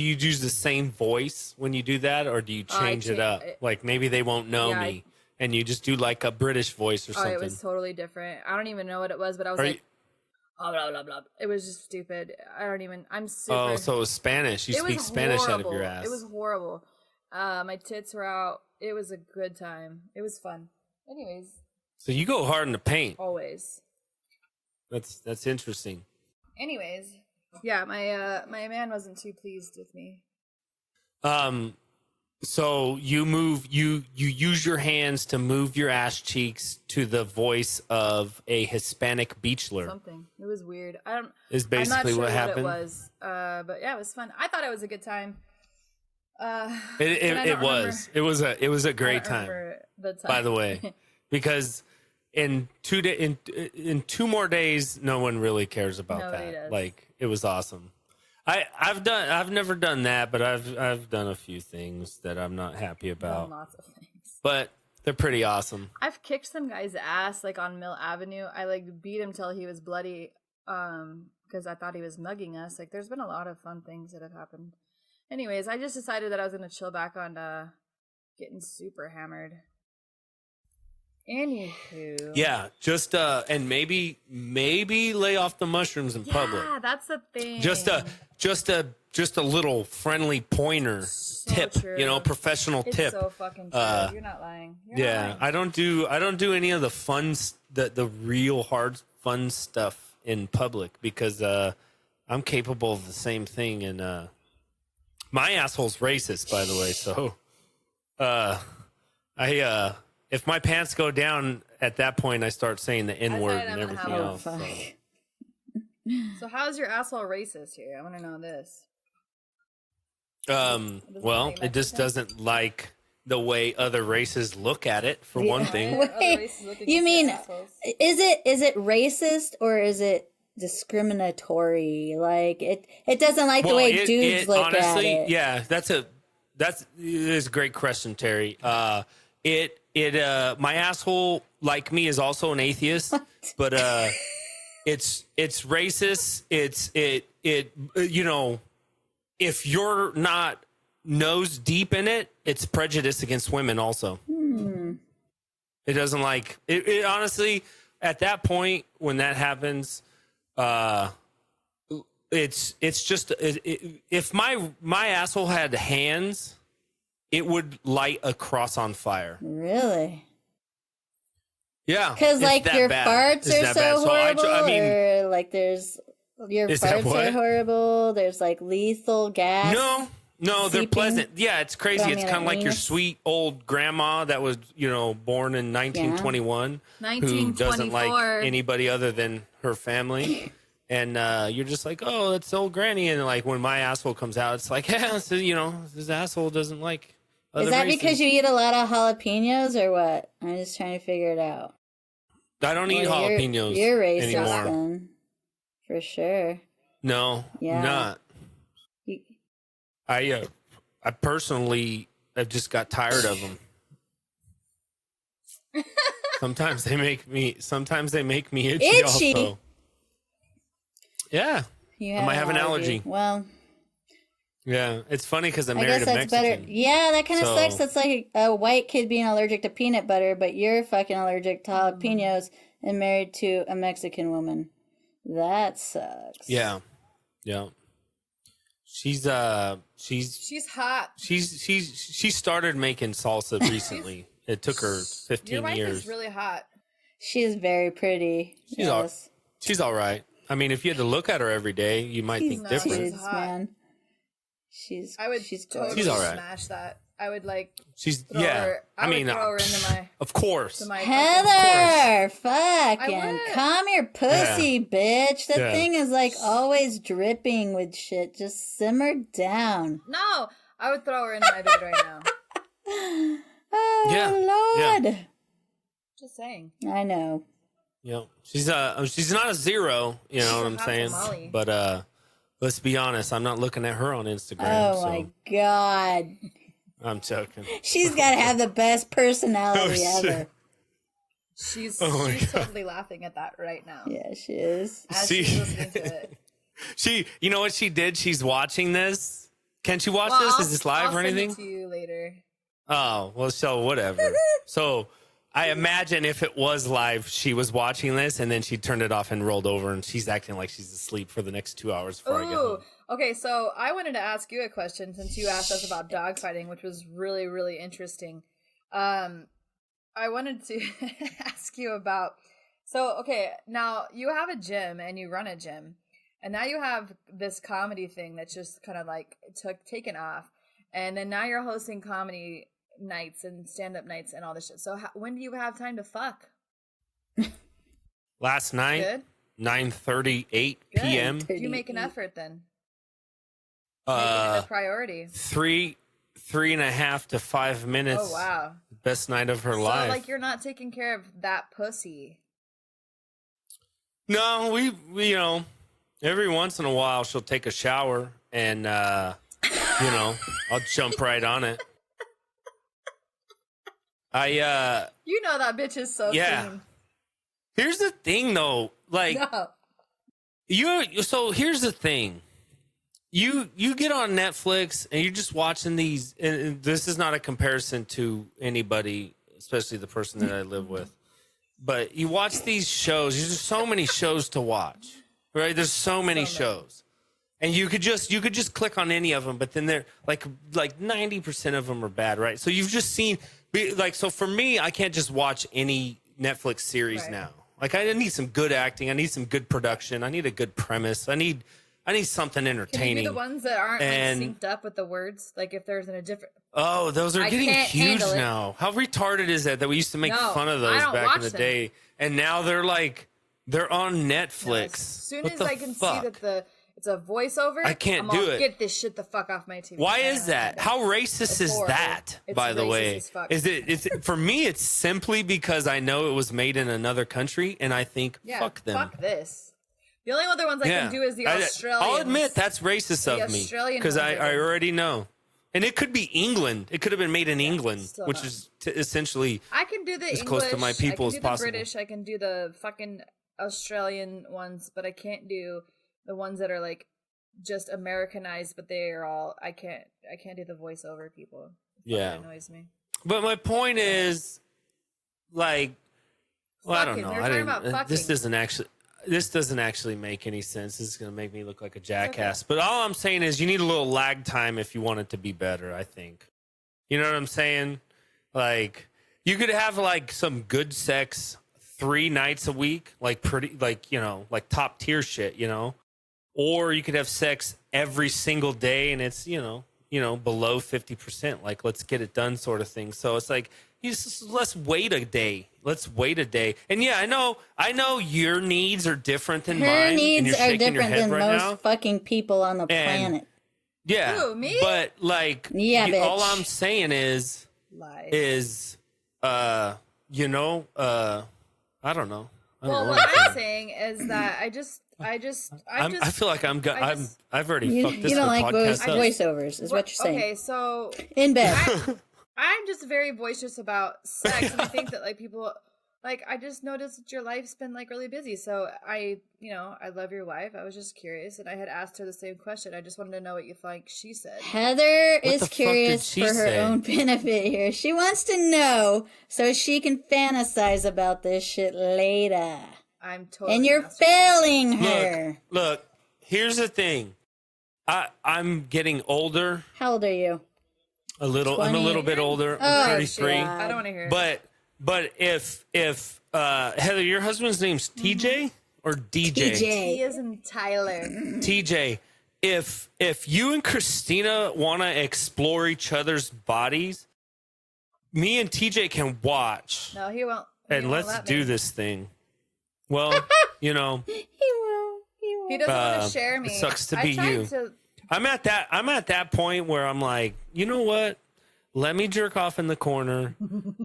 you use the same voice when you do that, or do you change it up? Like maybe they won't know me, and you just do like a British voice or something. It was totally different. I don't even know what it was, but I was oh, blah, blah, blah. It was just stupid. I'm super. Oh, so it was Spanish. You speak Spanish out of your ass. It was horrible. My tits were out. It was a good time. It was fun. Anyways. So you go hard in the paint. Always. That's interesting. Anyways, yeah, my man wasn't too pleased with me. So you use your hands to move your ass cheeks to the voice of a Hispanic beachler. Something. It was weird. Is basically I'm not sure what happened. It was. But yeah, it was fun. I thought it was a good time. It was. It was a great time. The time. By the way, because in 2 more days, no one really cares about Nobody that. does. Like, it was awesome. I've never done that, but I've done a few things that I'm not happy about. Lots of things. But they're pretty awesome. I've kicked some guy's ass like on Mill Avenue. I like beat him till he was bloody because I thought he was mugging us. Like, there's been a lot of fun things that have happened. Anyways, I just decided that I was going to chill back on getting super hammered. Anywho. Yeah, just and maybe lay off the mushrooms in public. Yeah, that's the thing. Just a little friendly pointer tip, true. professional It's tip. so fucking true. You're not lying. I don't do any of the fun, the real hard fun stuff in public because I'm capable of the same thing. And my asshole's racist, by the way. So if my pants go down at that point, I start saying the N-word and everything else. So how's your asshole racist here? I want to know this. Well, it just doesn't like the way other races look at it, for one thing. Wait, you mean, is it racist or is it discriminatory? Like, it doesn't like the way dudes look honestly, at it. Yeah, that's a great question, Terry. My asshole, like me, is also an atheist, but it's racist. If you're not nose deep in it, it's prejudice against women also. It doesn't like it. Honestly, at that point when that happens, it's just if my asshole had hands, it would light a cross on fire. Really? Yeah, because like your farts are so horrible, or like your farts are horrible. There's like lethal gas. No, they're pleasant. Yeah, it's crazy. It's kind of like your sweet old grandma that was, born in 1921, who doesn't like anybody other than her family. And you're just like, oh, that's old granny. And like when my asshole comes out, it's like, yeah, so, this asshole doesn't like other Is that races. because you eat a lot of jalapenos or what? I'm just trying to figure it out. I don't eat jalapenos you're racist anymore. Then, for sure. No, not. I personally have just got tired of them. Sometimes they make me itchy. Also. Yeah. I might have an allergy. Well. Yeah, it's funny because I'm married to Mexican. Better. Yeah, that kind of sucks. That's like a white kid being allergic to peanut butter, but you're fucking allergic to jalapenos and married to a Mexican woman. That sucks. Yeah. She's hot. She started making salsa recently. It took her 15 Your wife years. is really hot. She's very pretty. She's all right. I mean, if you had to look at her every day, you might think different. Man. She's totally she's all right. Smash that. I would like. She's throw her into my. Of course. Heather, fucking calm your pussy, bitch. That thing is like always dripping with shit. Just simmer down. No, I would throw her in my bed right now. Oh Lord. Yeah. Just saying. I know. Yeah, she's not a zero. You know what I'm saying? Tamale. But let's be honest. I'm not looking at her on Instagram. Oh my God. I'm joking. She's got to have the best personality ever. She's totally laughing at that right now. Yeah, she is. As she's listening to it. You know what she did? She's watching this. Can she watch this? Is this live or anything? I'll send it to you later. Oh, well, so whatever. So I imagine if it was live, she was watching this and then she turned it off and rolled over and she's acting like she's asleep for the next 2 hours before I get home. Okay, so I wanted to ask you a question since you asked us about dogfighting, which was really, really interesting. I wanted to ask you about So, okay, now you have a gym and you run a gym, and now you have this comedy thing that's just kind of like taken off, and then now you're hosting comedy nights and stand-up nights and all this shit. So, when do you have time to fuck? Last night, 9:38 p.m. You make an effort then. Make it a priority. 3.5 to 5 minutes. Oh wow! Best night of her life. So like you're not taking care of that pussy. No, we you know, every once in a while she'll take a shower and you know, I'll jump right on it. You know that bitch is so clean. Here's the thing though, like so here's the thing. You get on Netflix and you're just watching these, and this is not a comparison to anybody, especially the person that I live with. But you watch these shows. There's just so many shows to watch, right? There's so many shows, and you could just click on any of them. But then they're like 90% of them are bad, right? So you've just seen so for me, I can't just watch any Netflix series now. Like I need some good acting. I need some good production. I need a good premise. I need something entertaining. Can you do the ones that aren't synced up with the words? Like if there's in a different. Oh, those are getting huge now. How retarded is that we used to make fun of those back in the day, and now they're on Netflix. As soon as I can see that it's a voiceover, I can't do it. Get this shit the fuck off my TV. Why is that? How racist is that? By the way, is it? It's for me. It's simply because I know it was made in another country, and I think fuck them. Fuck this. The only other ones I can do is the Australians. I'll admit that's racist of me because I already know. And it could be England. It could have been made in England, which is essentially I can do the as English, close to my people as possible. I can do the British. I can do the fucking Australian ones, but I can't do the ones that are like just Americanized. But they are all I can't do the voiceover people. That annoys me. But my point is, like, well, I don't know. This doesn't actually make any sense. This is going to make me look like a jackass. Okay. But all I'm saying is you need a little lag time if you want it to be better, I think. You know what I'm saying? Like, you could have, like, some good sex 3 nights a week, like, pretty, like, you know, like top tier shit, you know? Or you could have sex every single day and it's, you know, below 50%, like, let's get it done sort of thing. So it's like, let's wait a day. And yeah, I know your needs are different than mine. Her needs are different than most fucking people on the planet. Yeah. Who, me? But like, bitch. All I'm saying is, I don't know. What I'm saying is that I feel like I've already fucked this. You don't like podcast voiceovers, is what you're saying. Okay, so in bed. I'm just very voicious about sex, and I think that like people, like I just noticed that your life's been like really busy. So I love your wife. I was just curious, and I had asked her the same question. I just wanted to know what you think she said. Heather is curious for her own benefit here. She wants to know so she can fantasize about this shit later. I'm totally. And you're failing her. Look, here's the thing. I'm getting older. How old are you? I'm a little bit older. I'm 33. I don't want to hear it. But if Heather, your husband's name's TJ or DJ? TJ. He isn't Tyler. TJ, if you and Christina want to explore each other's bodies, me and TJ can watch. No, he won't. And let's do this thing. Well, He will. He doesn't want to share me. It sucks to be you. I'm at that point where I'm like, you know what? Let me jerk off in the corner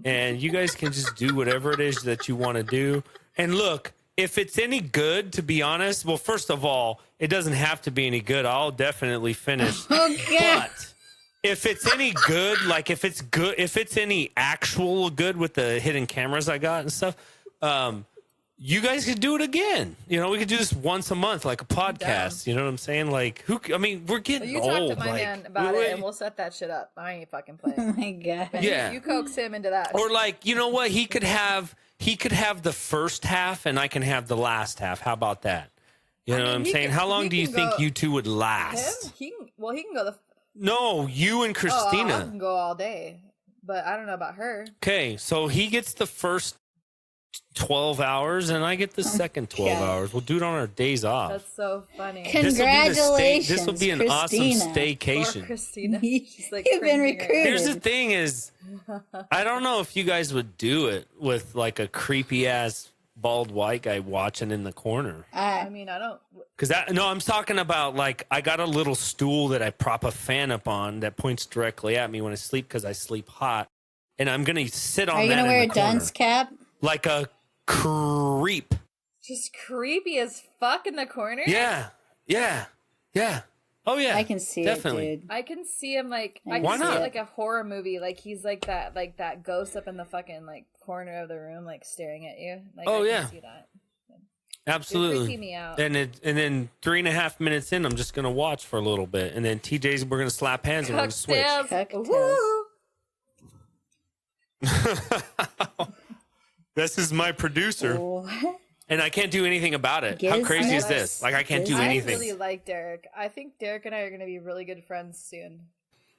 and you guys can just do whatever it is that you want to do. And look, if it's any good, to be honest, well, first of all, it doesn't have to be any good. I'll definitely finish. But if it's any good, like if it's any actual good with the hidden cameras I got and stuff, you guys could do it again. You know, we could do this once a month, like a podcast. You know what I'm saying? Like, we're getting old. You talk to my man about it, and we'll set that shit up. I ain't fucking playing. Oh my god! Yeah, you coax him into that. Or like, you know what? He could have the first half, and I can have the last half. How about that? You know what I'm saying? How long do you think you two would last? He can go No, you and Christina. I can go all day, but I don't know about her. Okay, so he gets the first 12 hours, and I get the second 12 God. hours. We'll do it on our days off. That's so funny. Congratulations, This will be an awesome Christina. Poor staycation. Christina. She's like You've been cringing right recruited. Here's the thing is, I don't know if you guys would do it with like a creepy ass bald white guy watching in the corner. now. I mean, I don't. Cause I'm talking about like, I got a little stool that I prop a fan up on that points directly at me when I sleep, cause I sleep hot, and I'm going to sit on Are you that gonna in wear a the corner. dunce cap? Like a creep. Just creepy as fuck in the corner. Yeah. Oh yeah. I can see definitely. it, dude. I can see him like I Why can see not? it like a horror movie. Like he's like that ghost up in the fucking like corner of the room, like staring at you. Like Oh, I yeah. can see that. Absolutely. You're freaking me out. And then 3.5 minutes in, I'm just gonna watch for a little bit, and then TJ's we're gonna slap hands and we're gonna switch. Cocktails. Cocktails. Woo! This is my producer, What? and I can't do anything about it. Get How his crazy is nuts. this? Like I can't do I I anything. really like Derek. I think Derek and I are going to be really good friends soon.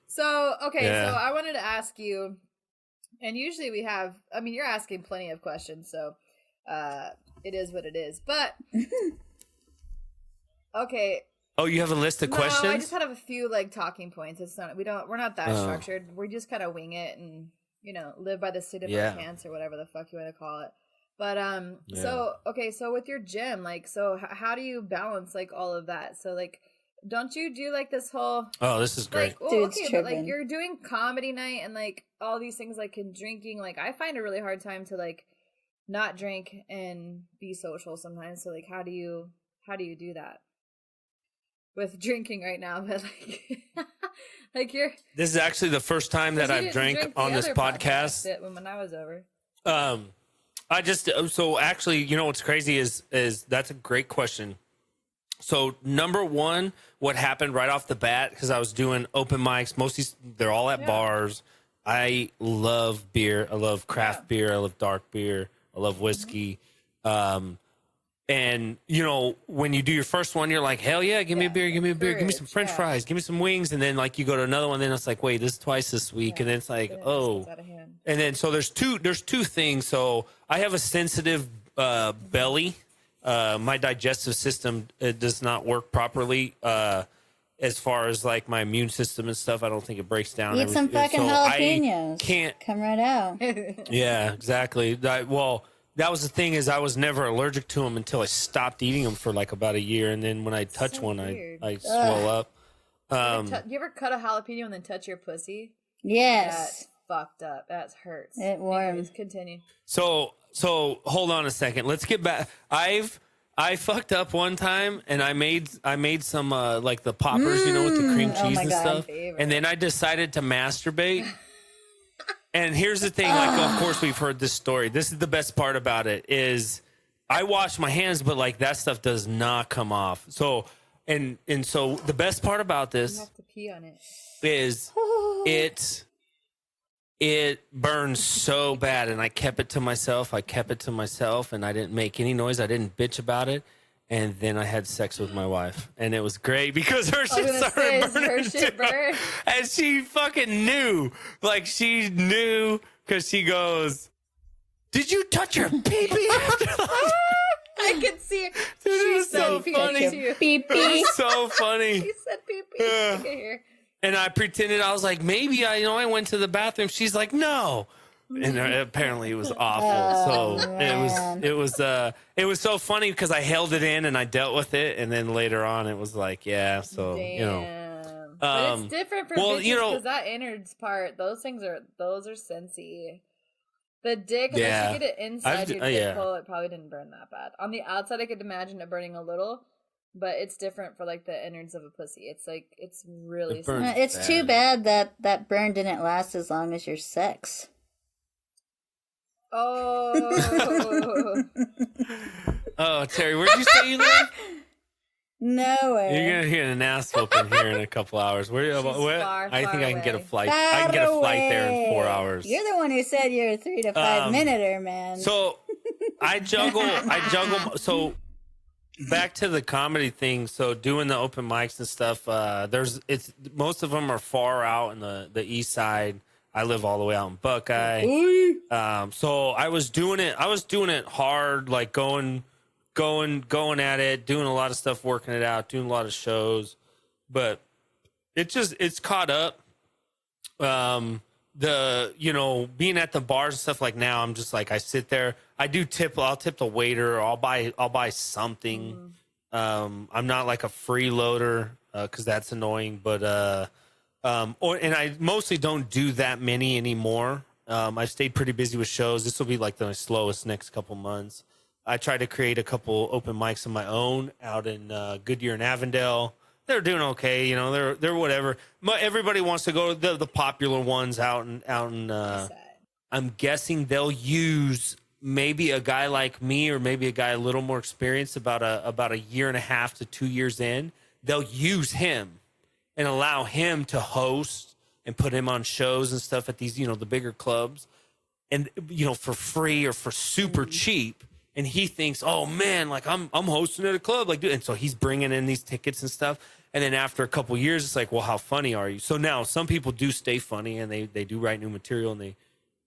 So, okay, Yeah. so I wanted to ask you, and usually we have, I mean, you're asking plenty of questions, so it is what it is. But, okay. Oh, you have a list of No, questions? I just have a few like talking points. It's not, we're not that Oh. structured. We just kind of wing it and, live by the seat of Yeah. our pants or whatever the fuck you want to call it. But Yeah. so okay, so with your gym, like, so how do you balance like all of that? So like, don't you do like this whole Oh, this is great. like, well, Dude's okay, but like tripping. you're doing comedy night and like all these things like in drinking. Like I find a really hard time to like not drink and be social sometimes. So like, how do you do that with drinking right now? But like, like you're. This is actually the first time that You I've didn't drank drink the on this other podcast. that when I was over. I just so actually, you know what's crazy is that's a great question. So number one, what happened right off the bat, because I was doing open mics, mostly they're all at bars. I love beer. I love craft beer. I love dark beer. I love whiskey. And when you do your first one, you're like, hell yeah, give me a beer, give me a beer, give me some French fries, give me some wings. And then like you go to another one, then it's like, wait, this is twice this week. And then it's like, oh. And then so there's two things. So I have a sensitive belly. My digestive system does not work properly. As far as like my immune system and stuff, I don't think it breaks down. Eat some fucking so jalapenos. I can't. Come right out. Yeah, exactly. That was the thing is I was never allergic to them until I stopped eating them for like about a year, and then when I touch So one, weird. I swell up. You ever cut a jalapeno and then touch your pussy? Yes. That's fucked up. That hurts. It warms. Anyways, continue. So hold on a second. Let's get back. I fucked up one time and I made some like the poppers, with the cream oh cheese my and God. stuff. Favorite. And then I decided to masturbate. And here's the thing, like of course we've heard this story. This is the best part about it is I wash my hands, but like that stuff does not come off. So and so the best part about You this have to pee on it. is it burns so bad, and I kept it to myself. And I didn't make any noise. I didn't bitch about it. And then I had sex with my wife, and it was great because her shit started burning. Her shit burned. And she fucking knew. Like, she knew because she goes, "Did you touch her pee-pee?" I can see it. Dude, it She was so said funny. pee-pee too. Beep It beep. was so funny. She said pee-pee. Yeah. I can hear. And I pretended I was like, maybe I went to the bathroom. She's like, no. And apparently it was awful. So man. it was so funny because I held it in and I dealt with it, and then later on it was like, yeah. So Damn. But it's different for well, bitches you know- because that innards part, those are sensey. The dick, unless Yeah. you get it inside your dick yeah. hole, it probably didn't burn that bad. On the outside, I could imagine it burning a little, but it's different for like the innards of a pussy. It's like it's really It burns. It's too bad that burn didn't last as long as your sex. Oh, Oh, Terry, where'd you say you live? Nowhere. You're gonna get an ass whooping here in a couple hours. Where? far, I far think I can get a away. flight. I can get a flight there in 4 hours. You're the one who said you're a 3 to 5 minuter, man. So I juggle. So back to the comedy thing. So doing the open mics and stuff. Most of them are far out in the east side. I live all the way out in Buckeye. So I was doing it hard, like going at it, doing a lot of stuff, working it out, doing a lot of shows, but it's caught up. Being at the bars and stuff, like now I'm just like, I sit there, I'll tip the waiter, or I'll buy something. I'm not like a freeloader, cause that's annoying, but, and I mostly don't do that many anymore. I've stayed pretty busy with shows. This will be like the slowest next couple months. I tried to create a couple open mics of my own out in Goodyear and Avondale. They're doing okay, you know. They're whatever. Everybody wants to go to the popular ones out in. I'm guessing they'll use maybe a guy like me, or maybe a guy a little more experienced, about a year and a half to 2 years in. They'll use him and allow him to host and put him on shows and stuff at these, the bigger clubs, and for free or for super cheap. And he thinks, oh man, like I'm hosting at a club, like, dude. And so he's bringing in these tickets and stuff. And then after a couple of years, it's like, well, how funny are you? So now some people do stay funny, and they do write new material, and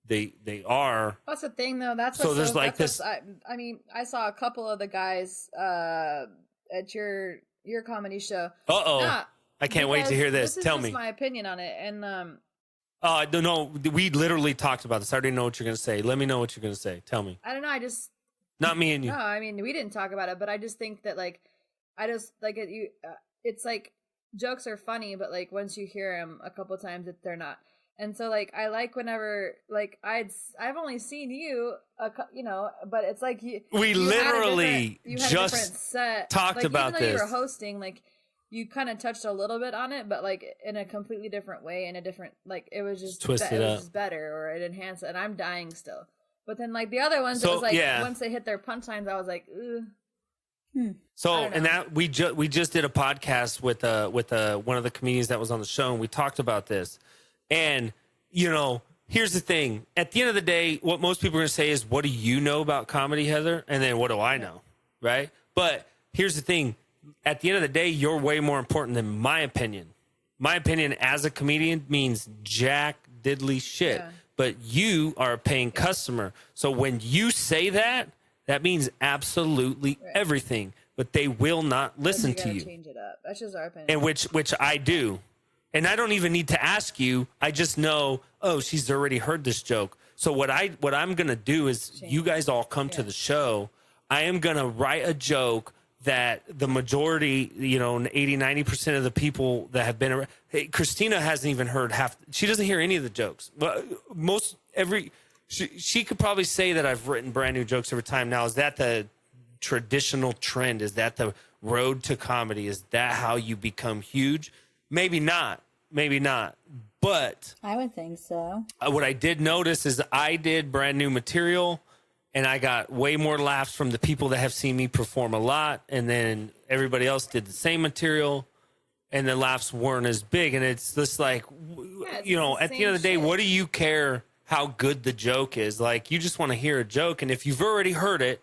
they are. That's the thing, though. That's so there's like this. I mean, I saw a couple of the guys at your comedy show. I can't wait to hear this. Tell me. This is my opinion on it, and no, we literally talked about this. I already know what you're gonna say. Let me know what you're gonna say. Tell me. I don't know. Not me and you. No, I mean, we didn't talk about it, but I just think that, like, it's like jokes are funny, but like once you hear them a couple times, they're not. And so, like, I like whenever, like, I've only seen you, but it's like we literally just set. talked like, about even though this. You were hosting, like, you kind of touched a little bit on it, but like in a completely different way, in a different, like, it was just twisted up. It was just better, or it enhanced it. And I'm dying still. But then, like, the other ones, it was like, once they hit their punchlines, I was like, ugh. So, and that we just did a podcast with one of the comedians that was on the show, and we talked about this. And, here's the thing. At the end of the day, what most people are going to say is, what do you know about comedy, Heather? And then what do I know? Right? But here's the thing. At the end of the day, you're way more important than my opinion. My opinion as a comedian means jack diddly shit. Yeah. But you are a paying customer. So when you say that means absolutely everything. But they will not listen to you. Change it up. That's just our opinion. And which I do. And I don't even need to ask you. I just know, oh, she's already heard this joke. So what I'm going to do is you guys all come to the show. I am going to write a joke that the majority, 80-90% of the people that have been around. Hey, Christina hasn't even heard half. She doesn't hear any of the jokes. But she could probably say that I've written brand new jokes every time. Now, is that the traditional trend? Is that the road to comedy? Is that how you become huge? Maybe not. But I would think so. What I did notice is I did brand new material, and I got way more laughs from the people that have seen me perform a lot. And then everybody else did the same material, and the laughs weren't as big. And it's just like, at the end of the day, what do you care how good the joke is? Like, you just want to hear a joke. And if you've already heard it,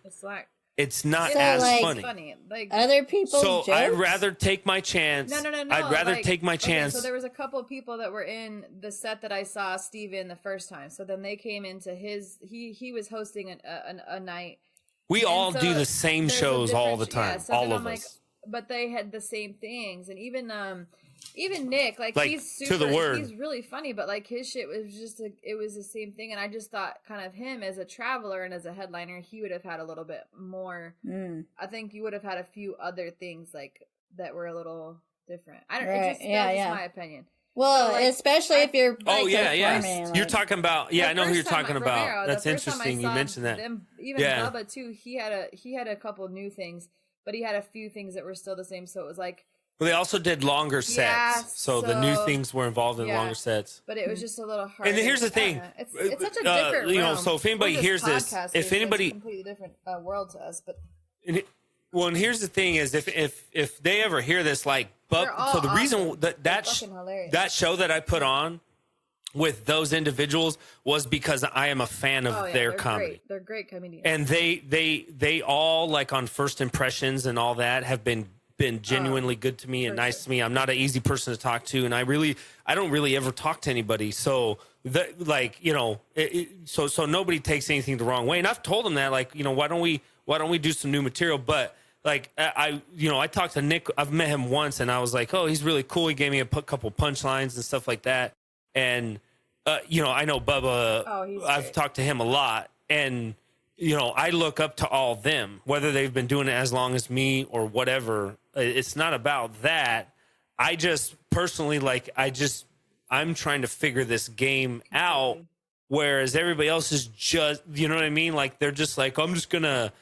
it's not as funny. Like other people's jokes? I'd rather take my chance. No. I'd rather take my chance. So there was a couple of people that were in the set that I saw Steve in the first time. So then they came into his. He was hosting a night. We all do the same shows all the time. So all of us. Like, but they had the same things, and even Nick, like he's super, to the word. He's really funny, but like his shit was just it was the same thing. And I just thought, kind of him as a traveler and as a headliner, he would have had a little bit more. I think you would have had a few other things like that were a little different. I don't. Right. That's just my opinion. Well, so, like, especially if you're. Oh yeah. You're talking about. Yeah, I know who you're talking about. Romero, that's interesting. You mentioned that. Even Bubba too. He had a couple new things, but he had a few things that were still the same. So it was like. Well, they also did longer sets, so the new things were involved in longer sets. But it was just a little hard. And here's the thing: it's such a different realm. So if anybody hears this, if anybody, it's a completely different world to us. But and here's the thing: is if they ever hear this, like, so the reason that show that I put on with those individuals was because I am a fan of their comedy. They're great comedians, and they all, like, on first impressions and all that have been been genuinely good to me and nice to me. I'm not an easy person to talk to, and I don't really ever talk to anybody. So so nobody takes anything the wrong way. And I've told him that, like, why don't we do some new material? But like I talked to Nick. I've met him once, and I was like, oh, he's really cool. He gave me a couple punchlines and stuff like that. And I know Bubba. Oh, I've talked to him a lot, and I look up to all of them, whether they've been doing it as long as me or whatever. It's not about that. I just personally, I'm trying to figure this game out, whereas everybody else is just, you know what I mean? Like, they're just like, I'm just gonna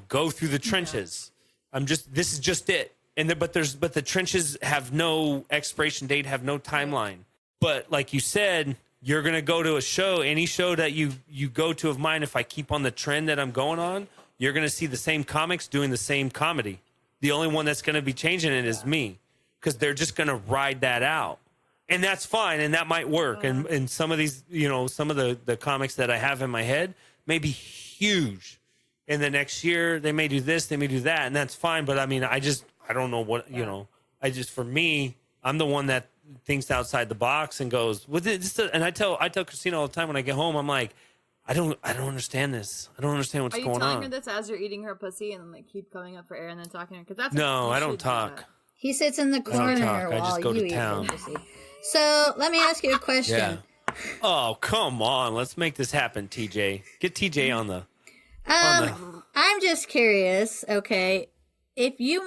go through the trenches. This is just it. But the trenches have no expiration date, have no timeline. But like you said, you're going to go to a show, any show that you go to of mine, if I keep on the trend that I'm going on, you're going to see the same comics doing the same comedy. The only one that's going to be changing it is me, because they're just going to ride that out. And that's fine, and that might work. And some of these, some of the comics that I have in my head may be huge. And the next year, they may do this, they may do that, and that's fine. But, I mean, I don't know what, for me, I'm the one that thinks outside the box and goes with it. And I tell Christina all the time when I get home, I'm like, I don't understand this. I don't understand what's going on. Are you telling her this as you're eating her pussy and then like keep coming up for air and then talking to her? Because that's no, I don't talk. He sits in the corner while I just go you to eat town. her pussy. So let me ask you a question. Yeah. Oh, come on, let's make this happen, TJ. Get TJ on the. I'm just curious. Okay, if you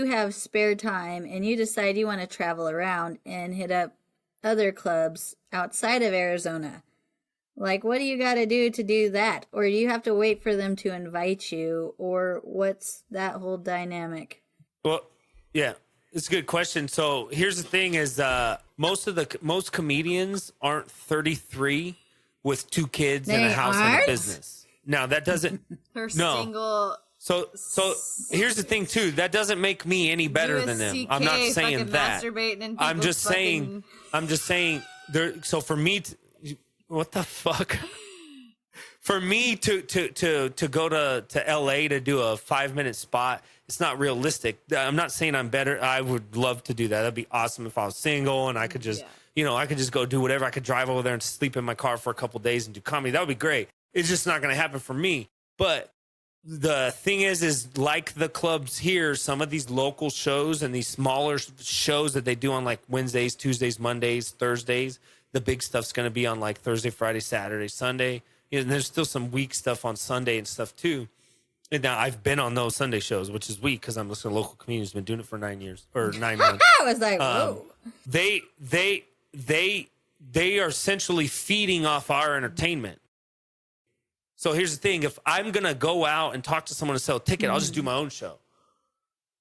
have spare time and you decide you want to travel around and hit up other clubs outside of Arizona, like, what do you got to do that? Or do you have to wait for them to invite you? Or what's that whole dynamic? Well, yeah, it's a good question. So here's the thing is most comedians aren't 33 with 2 kids and a house and a business. Now, that doesn't... They're single... So here's the thing too. That doesn't make me any better than them. I'm not saying that. I'm just saying there. So for me, what the fuck? For me to go to LA to do a 5-minute spot, it's not realistic. I'm not saying I'm better. I would love to do that. That'd be awesome if I was single and I could just, I could just go do whatever. I could drive over there and sleep in my car for a couple of days and do comedy. That would be great. It's just not going to happen for me. But the thing is like the clubs here, some of these local shows and these smaller shows that they do on like Wednesdays, Tuesdays, Mondays, Thursdays, the big stuff's going to be on like Thursday, Friday, Saturday, Sunday. And there's still some weak stuff on Sunday and stuff too. And now I've been on those Sunday shows, which is weak because I'm listening to a local community who's been doing it for 9 years or 9 months. I was like, whoa. They are essentially feeding off our entertainment. So here's the thing. If I'm going to go out and talk to someone to sell a ticket, I'll just do my own show.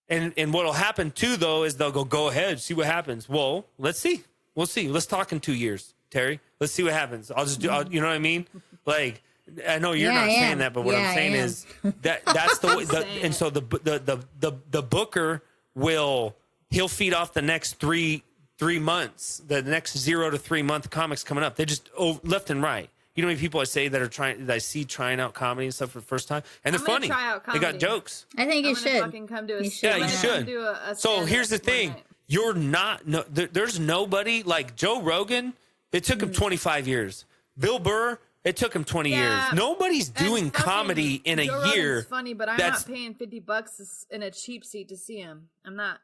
And what will happen too, though, is they'll go ahead, see what happens. Well, let's see. We'll see. Let's talk in 2 years, Terry. Let's see what happens. I'll just do, you know what I mean? Like, I know you're not saying that, but what I'm saying is that's the way. And so the booker he'll feed off the next three months, the next 0 to 3 month comics coming up. They just left and right. You know how many people that I see trying out comedy and stuff for the first time, and they're funny. Try out comedy. They got jokes. I think you should. Fucking come to a you should. So here's the thing: you're not. No, there's nobody like Joe Rogan. It took him 25 years. Bill Burr. It took him 20 years. Nobody's doing comedy in a year. It's funny, but I'm not paying $50 in a cheap seat to see him. I'm not.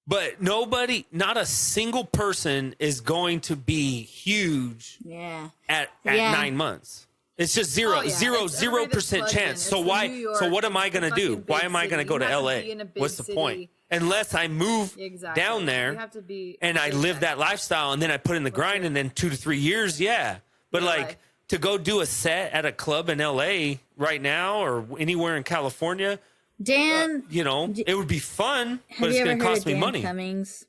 But not a single person is going to be huge at 9 months. It's just 0% chance. So what am I going to do? Why am I going to go to LA? What's the point? Unless I move down there and I live that lifestyle and then I put in the grind and then 2 to 3 years, But like to go do a set at a club in LA right now or anywhere in California, Dan, it would be fun, but it's going to cost me money. Cummings?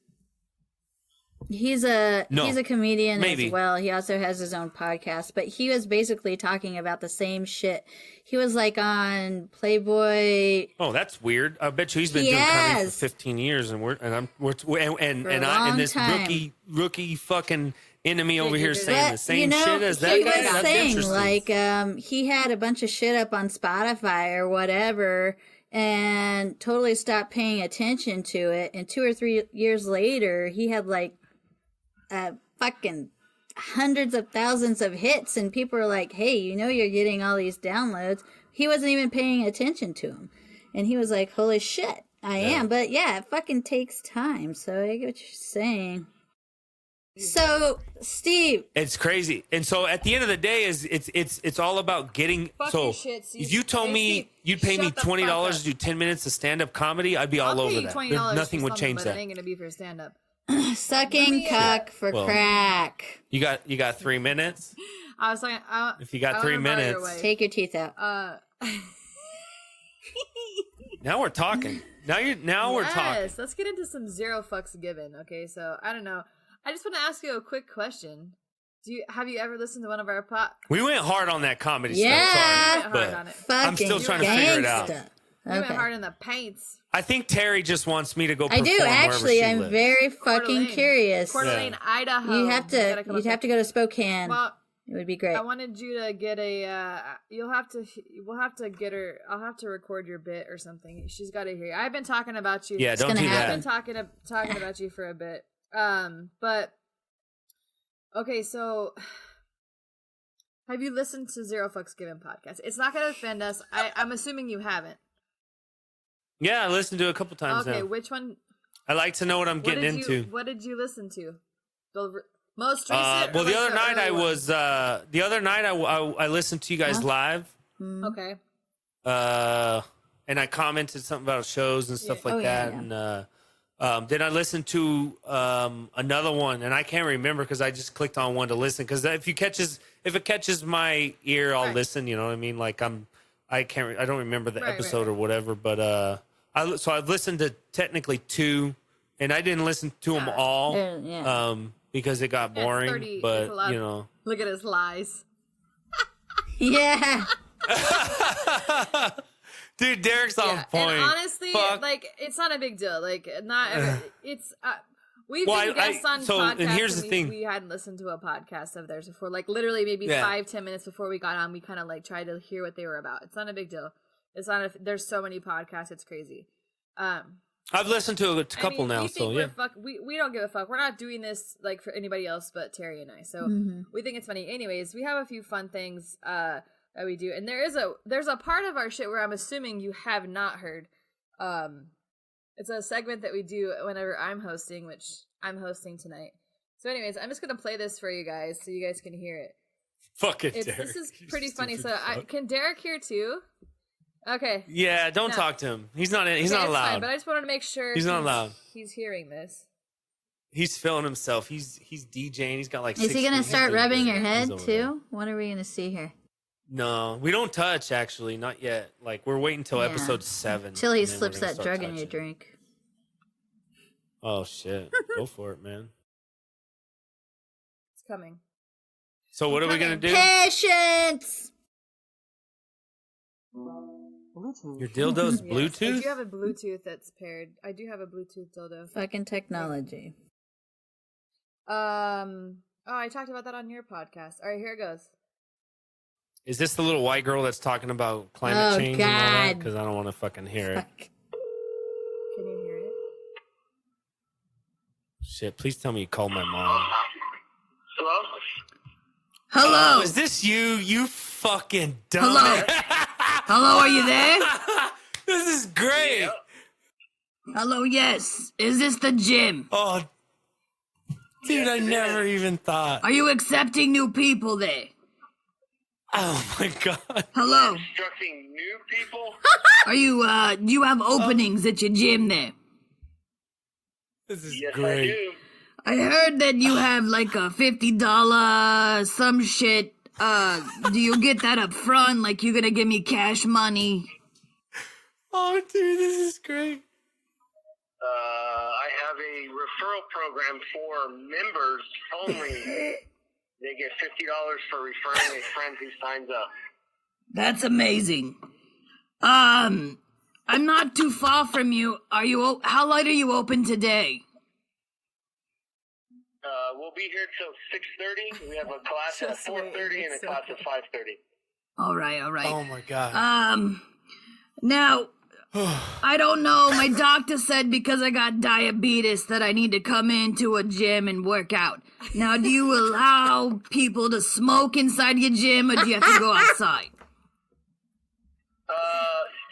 He's a comedian as well. He also has his own podcast, but he was basically talking about the same shit. He was like on Playboy. Oh, that's weird. I bet you he's been doing comedy for 15 years, and I'm this rookie fucking enemy over here saying the same shit as that guy. He was saying like he had a bunch of shit up on Spotify or whatever. and totally stopped paying attention to it. And 2 or 3 years later, he had like fucking hundreds of thousands of hits, and people were like, hey, you know you're getting all these downloads. He wasn't even paying attention to them. And he was like, holy shit, I am. But yeah, it fucking takes time. So I get what you're saying. So, Steve, it's crazy. And so at the end of the day is it's all about getting so shit, if you told me you'd pay me $20 to do 10 minutes of stand-up comedy, I'd be all over that. Nothing would change that. It ain't gonna be for stand-up. Sucking cock for crack. You got 3 minutes? I was like, if you got 3 minutes, take your teeth out. Now we're talking. Now we're talking. Yes, let's get into some zero fucks given. Okay, so I don't know. I just want to ask you a quick question. Have you ever listened to one of our We went hard on that comedy stuff. Sorry, but I'm still trying to figure it out. We went hard in the paints. I think Terry just wants me to go. I do actually. I'm very fucking curious. Coeur d'Alene, Idaho. You'd have to go to Spokane. Well, it would be great. I wanted you to get a. We'll have to get her. I'll have to record your bit or something. She's got to hear you. I've been talking about you. Yeah, don't do that. I've been talking about you for a bit. But okay, so have you listened to Zero Fucks Given podcast? It's not going to offend us. I'm assuming you haven't. Yeah, I listened to it a couple times. Okay, now. which one? I like to know what I'm getting into. What did you listen to? The most recent. Well, the other night I was. The other night I listened to you guys live. Okay. And I commented something about shows and stuff like that, and. Then I listened to another one, and I can't remember because I just clicked on one to listen. Because if it catches my ear, I'll listen. You know what I mean? Like I don't remember the episode or whatever. But I've listened to technically 2, and I didn't listen to them all because it got boring. 30, but you know, look at his lies. Yeah. Dude, Derek's on point. And honestly, like, it's not a big deal. Like, it's we've been guests on podcasts. And here's the thing: we hadn't listened to a podcast of theirs before. Like, literally, maybe 5-10 minutes before we got on, we kind of like tried to hear what they were about. It's not a big deal. It's not. There's so many podcasts. It's crazy. I've listened to a couple now, so yeah. We don't give a fuck. We're not doing this like for anybody else but Terry and I. So we think it's funny. Anyways, we have a few fun things. That we do, and there's a part of our shit where I'm assuming you have not heard. It's a segment that we do whenever I'm hosting, which I'm hosting tonight. So anyways, I'm just gonna play this for you guys so you guys can hear it. Fuck it, Derek. This is pretty funny. So can Derek hear too? Okay. Yeah, don't talk to him. He's not allowed. Fine, but I just wanted to make sure he's not allowed. He's hearing this. He's feeling himself. He's DJing. He's got like. Is he gonna start rubbing your head too? There. What are we gonna see here? No, we don't touch, actually. Not yet. Like, we're waiting until episode 7. Until he slips that drug in your drink. Oh, shit. Go for it, man. It's coming. So what are we going to do? Patience! Your dildo's Bluetooth? I do have a Bluetooth that's paired. I do have a Bluetooth dildo. Fucking technology. Oh, I talked about that on your podcast. All right, here it goes. Is this the little white girl that's talking about climate change and all that? Because I don't want to fucking hear it. Can you hear it? Shit, please tell me you called my mom. Hello? Oh, is this you? You fucking dumb. Hello? Hello, are you there? This is great. Yep. Hello, yes. Is this the gym? Oh, dude, I never even thought. Are you accepting new people there? Oh my god. Hello. Instructing new people? Are you do you have openings at your gym there? This is yes, great. I do. I heard that you have like a $50 some shit. Do you get that up front? Like you're gonna give me cash money? Oh dude, this is great. I have a referral program for members only. They get $50 for referring a friend who signs up. That's amazing. I'm not too far from you. How late are you open today? We'll be here till 6:30. We have a class at 4:30 and a class at 5:30. All right. Oh my god. Now, I don't know. My doctor said because I got diabetes that I need to come into a gym and work out. Now, do you allow people to smoke inside your gym, or do you have to go outside?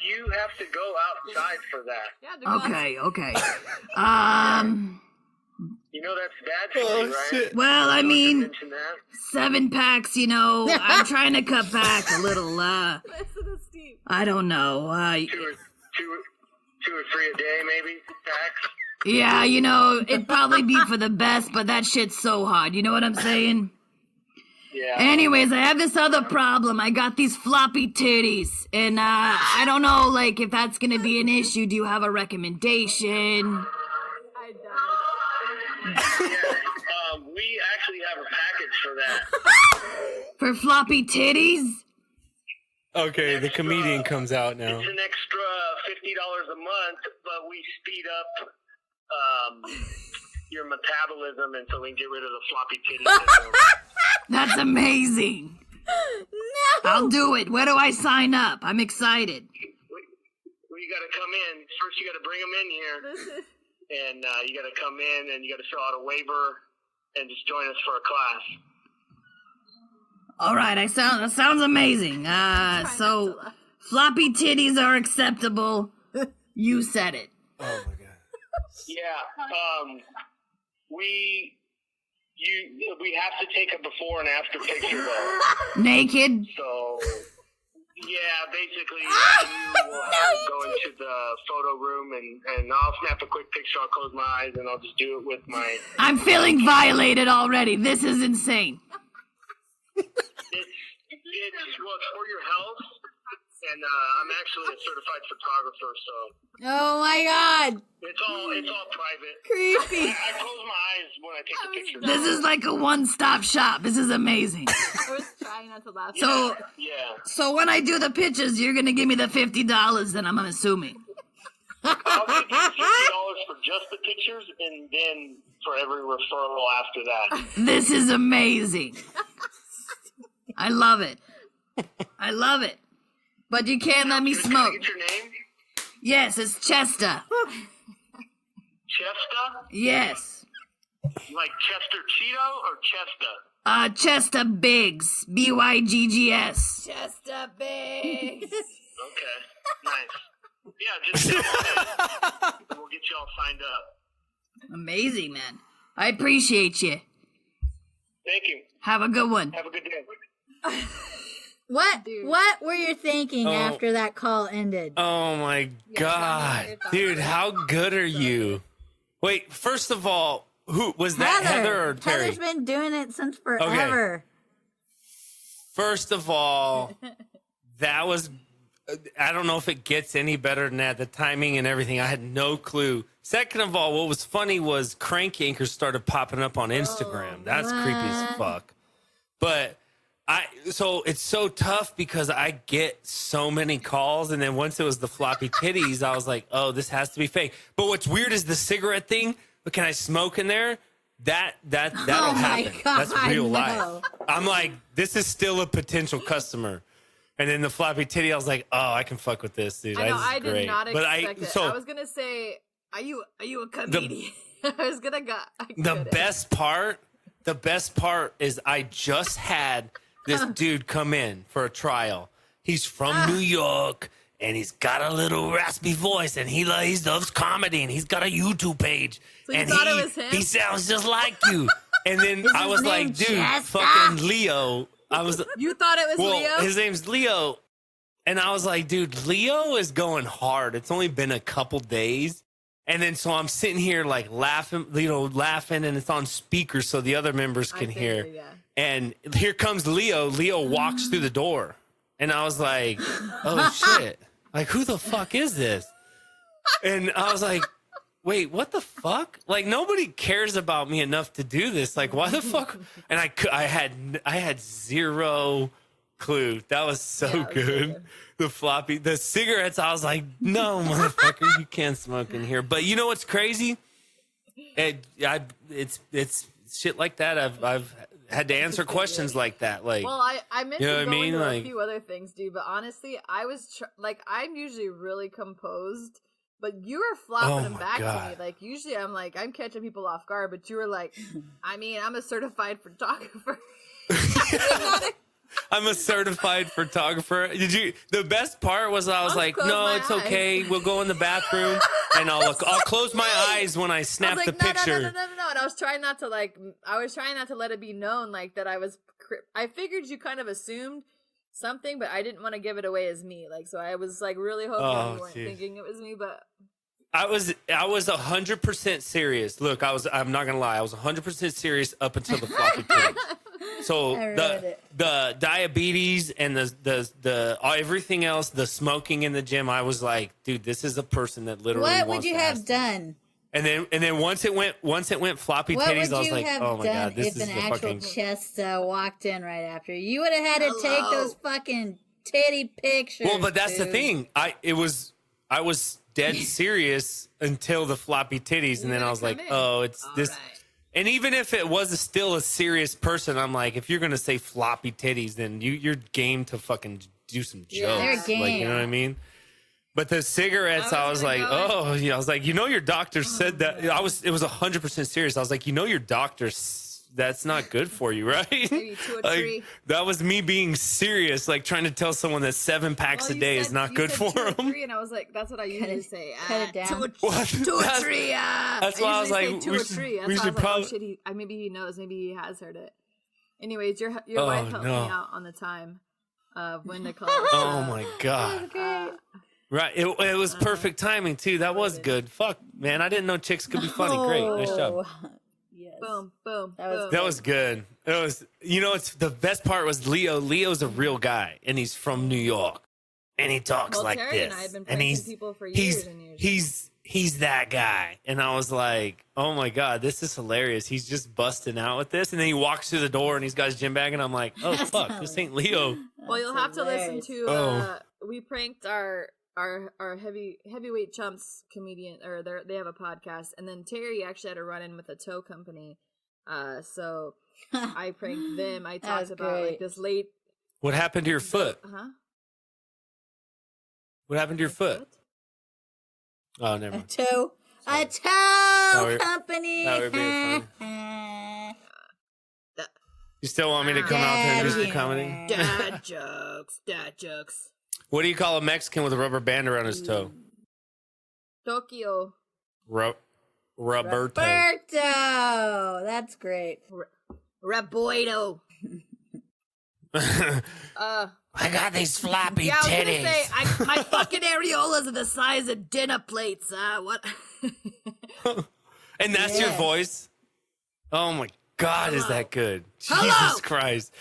You have to go outside for that. Okay. You know that's bad for you, right? Shit. Well, I mean, Mention that. 7 packs, you know, I'm trying to cut back a little, I don't know, Two or three a day, maybe, packs. yeah, you know, it'd probably be for the best, but that shit's so hard, you know what I'm saying? Yeah. Anyways, I have this other problem. I got these floppy titties, and I don't know, like, if that's gonna be an issue. Do you have a recommendation? We actually have a package for that. For floppy titties? Okay, the comedian comes out now. It's an extra $50 a month, but we speed up your metabolism, and so we can get rid of the floppy titties. That's amazing. No. I'll do it. Where do I sign up? I'm excited. Well, you got to come in. First, you got to bring them in here, and you got to come in, and you got to fill out a waiver, and just join us for a class. All right, that sounds amazing. So floppy titties are acceptable. You said it. Oh my god. Yeah. We have to take a before and after picture though. Naked? So yeah, basically you will have to go into the photo room and I'll snap a quick picture. I'll close my eyes and I'll just do it with my. I'm feeling violated already. This is insane. It's for your health, and I'm actually a certified photographer, so. Oh my god. It's all private. Creepy. I close my eyes when I take the picture. This is like a one-stop shop. This is amazing. I was trying not to laugh. So when I do the pictures, you're gonna give me the $50. Then I'm assuming. I'll give you $50 for just the pictures, and then for every referral after that. This is amazing. I love it. But you can't let me Can I smoke. get your name? Yes, it's Chesta. Chesta? Yes. Like Chester Cheeto or Chesta? Chesta Byggs. Byggs. Chesta Byggs. Okay, nice. Yeah, just tell me and we'll get you all signed up. Amazing, man. I appreciate you. Thank you. Have a good one. Have a good day. What were you thinking after that call ended? Oh my god. Dude, how good are you? Wait, first of all, who was that, Heather or Terry? Heather's been doing it since forever. Okay. First of all, that was, I don't know if it gets any better than that. The timing and everything, I had no clue. Second of all, what was funny was crank anchors started popping up on Instagram. That's creepy as fuck. But so it's so tough because I get so many calls, and then once it was the floppy titties, I was like, oh, this has to be fake. But what's weird is the cigarette thing. But can I smoke in there? That'll happen. God, That's real no. life. I'm like, this is still a potential customer. And then the floppy titty, I was like, oh, I can fuck with this, dude. I know, This is I did great. not But expect it. I was gonna say, are you a comedian? I was gonna go. The best part is I just had this dude come in for a trial. He's from New York, and he's got a little raspy voice, and he loves comedy, and he's got a YouTube page. So you and thought it was him? He sounds just like you. And then I was name like, dude, Chesta? fucking Leo. You thought it was Leo? His name's Leo. And I was like, dude, Leo is going hard. It's only been a couple days. And then so I'm sitting here like laughing, and it's on speaker so the other members can hear. Yeah. And here comes Leo. Leo walks through the door. And I was like, oh shit. Like, who the fuck is this? And I was like, wait, what the fuck? Like, nobody cares about me enough to do this. Like, why the fuck? And I had zero clue. That was so good. The cigarettes, I was like, no, motherfucker, you can't smoke in here. But you know what's crazy? It's shit like that I've had to answer questions like that. Like, well, I meant you know to what go I mean? into Like, a few other things, dude. But honestly, I was I'm usually really composed, but you were flopping them back to me. Like usually, I'm catching people off guard, but you were like, I mean, I'm a certified photographer. I'm a certified photographer. The best part was I was like, no, it's okay. We'll go in the bathroom and I'll close my eyes when I snap the picture. No. And I was trying not to let it be known that I figured you kind of assumed something, but I didn't want to give it away as me. So I was really hoping you weren't thinking it was me, but I was 100% serious. Look, I'm not gonna lie, I was 100% serious up until the floppy titties. So the diabetes and the everything else, the smoking in the gym, I was like, dude, this is a person that literally What wants would you to have done? And then once it went floppy titties, I was like, oh my god, this is if the an actual fucking Chesta walked in right after you would have had to take those fucking titty pictures. Well, but that's the thing. I was dead serious until the floppy titties, and then I was like, oh, it's all this. Right. And even if it was still a serious person, I'm like, if you're gonna say floppy titties, then you're game to fucking do some jokes. Yeah, they're game. Like, you know what I mean? But the cigarettes, I was like, oh, yeah. I was like, your doctor said that. It was 100% serious. I was like, your doctor, that's not good for you, right? Maybe 2 or 3. That was me being serious, trying to tell someone that 7 packs a day is not good for 2 or them. 3, and I was like, that's what I usually say. Cut it down. 2 or 3. That's why I was like, 2 or 3. That's why I was like, oh shit, maybe he knows. Maybe he has heard it. Anyways, your wife helped me out on the time of when to call. Oh my god. Right, it was perfect timing too. That was good. Fuck, man, I didn't know chicks could be funny. Great, nice job. Yes. Boom. That was good. It was. It's the best part was Leo. Leo's a real guy, and he's from New York, and he talks like Terry this. And I have been pranking people for years and years. He's that guy, and I was like, oh my god, this is hilarious. He's just busting out with this, and then he walks through the door, and he's got his gym bag, and I'm like, oh fuck, this ain't Leo. Well, you'll have to listen to. We pranked our heavyweight chumps comedian, or they have a podcast, and then Terry actually had a run-in with a tow company, so I pranked them. I talked about this late. What happened to your foot? What happened to your foot? Oh, never mind. A tow company. That would be funny. You still want me to come out there and do some comedy? Dad jokes. What do you call a Mexican with a rubber band around his toe? Tokyo. Roberto. That's great. Raboito. I got these floppy titties. I was gonna say, my fucking areolas are the size of dinner plates. What? And that's your voice? Oh my God, is that good? Hello. Jesus Christ.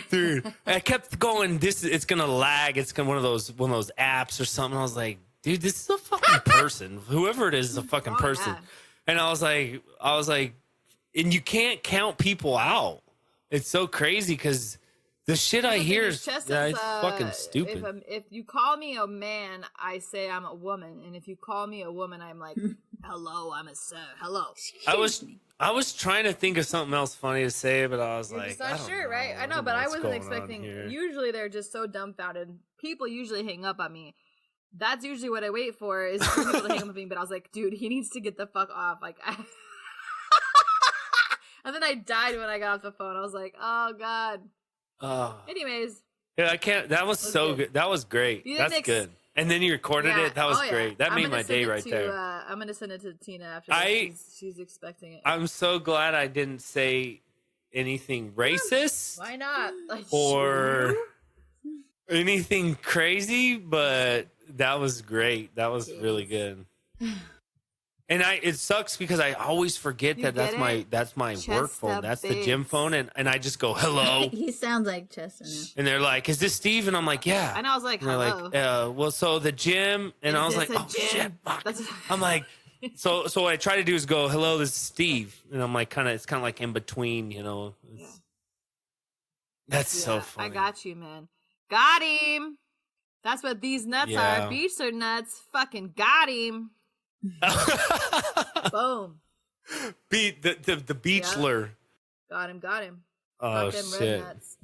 Dude, I kept going, it's gonna lag. It's gonna one of those apps or something. I was like, dude, this is a fucking person. Whoever it is a fucking person. Yeah. And I was like, and you can't count people out. It's so crazy because the shit I hear is it's fucking stupid. If you call me a man, I say I'm a woman, and if you call me a woman, I'm like, hello, I'm a sir. Hello. I was trying to think of something else funny to say, but I was You're like, just not sure, know. right? I know, but I wasn't expecting. Usually, they're just so dumbfounded. People usually hang up on me. That's usually what I wait for is for people to hang up on me. But I was like, dude, he needs to get the fuck off. Like, and then I died when I got off the phone. I was like, oh god. Anyways. Yeah, I can't. That was so good. That was great. That's good. And then you recorded it. That was great. That made my day right there. I'm going to send it to Tina after this. She's expecting it. I'm so glad I didn't say anything racist. Why not? Or anything crazy, but that was great. That was really good. And it sucks because I always forget that's my work phone. That's the gym phone, and I just go hello. He sounds like Chester now. And they're like, "Is this Steve?" And I'm like, "Yeah." And I was like, "Hello." And they're like, well, so the gym, and I was like, "Oh shit, fuck." I'm like, so what I try to do is go, "Hello, this is Steve," and I'm like, it's kind of like in between, you know. That's so funny. I got you, man. Got him. That's what these nuts are. Beats are nuts. Fucking got him. Boom. Beat the beachler. Got him. Oh, Fucking shit. rednuts.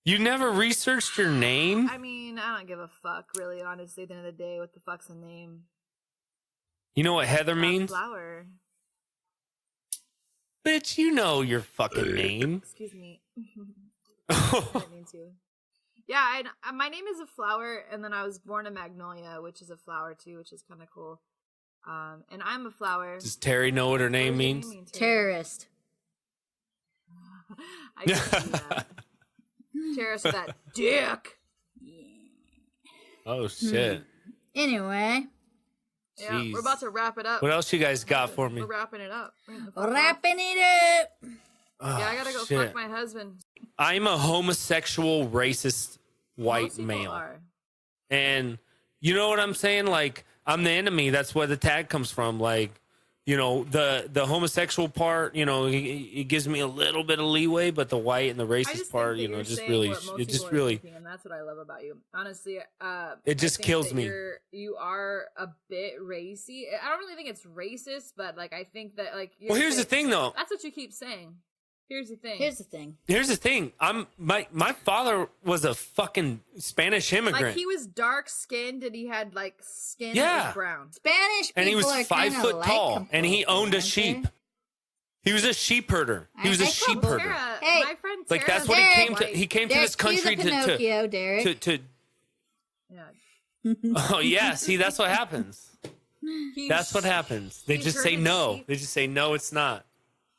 You never researched your name? I mean, I don't give a fuck, really, honestly, at the end of the day. What the fuck's a name? You know what Heather means? Flower. Bitch, you know your fucking name. Excuse me. I didn't mean to. Yeah, my name is a flower, and then I was born a magnolia, which is a flower too, which is kind of cool. And I'm a flower. Does Terry know what her name means? Terrorist. I can see that. Terrorist with that dick. Oh, shit. Anyway. Yeah, Jeez. we're about to wrap it up. What else you guys got for me? We're wrapping it up. Wrapping it up. Oh, Yeah, I gotta go shit. fuck my husband. I'm a homosexual, racist, white Most people male. are. And you know what I'm saying? Like, I'm the enemy. That's where the tag comes from. Like, you know, the homosexual part, you know, it gives me a little bit of leeway, but the white and the I racist just part, think you that know, you're just saying really, what most it just people are really, thinking, and that's what I love about you. Honestly, it I just think kills that me. You are a bit racy. I don't really think it's racist, but like I think that like. Well, here's the thing, though. That's what you keep saying. Here's the thing. Here's the thing. My father was a fucking Spanish immigrant. Like he was dark skinned and he had like skin that Yeah. was brown. Spanish people and he was are 5 kinda foot like tall, them and he folks, owned a aren't sheep. they? He was a sheep herder. He was a sheep herder. Tara, Hey, my friend Like Tara's that's what he white. came to. He came to this country Cue the Pinocchio, Derek. to. Yeah. Oh yeah, see that's what happens. That's what happens. They he just say herded no. sheep. They just say no. It's not.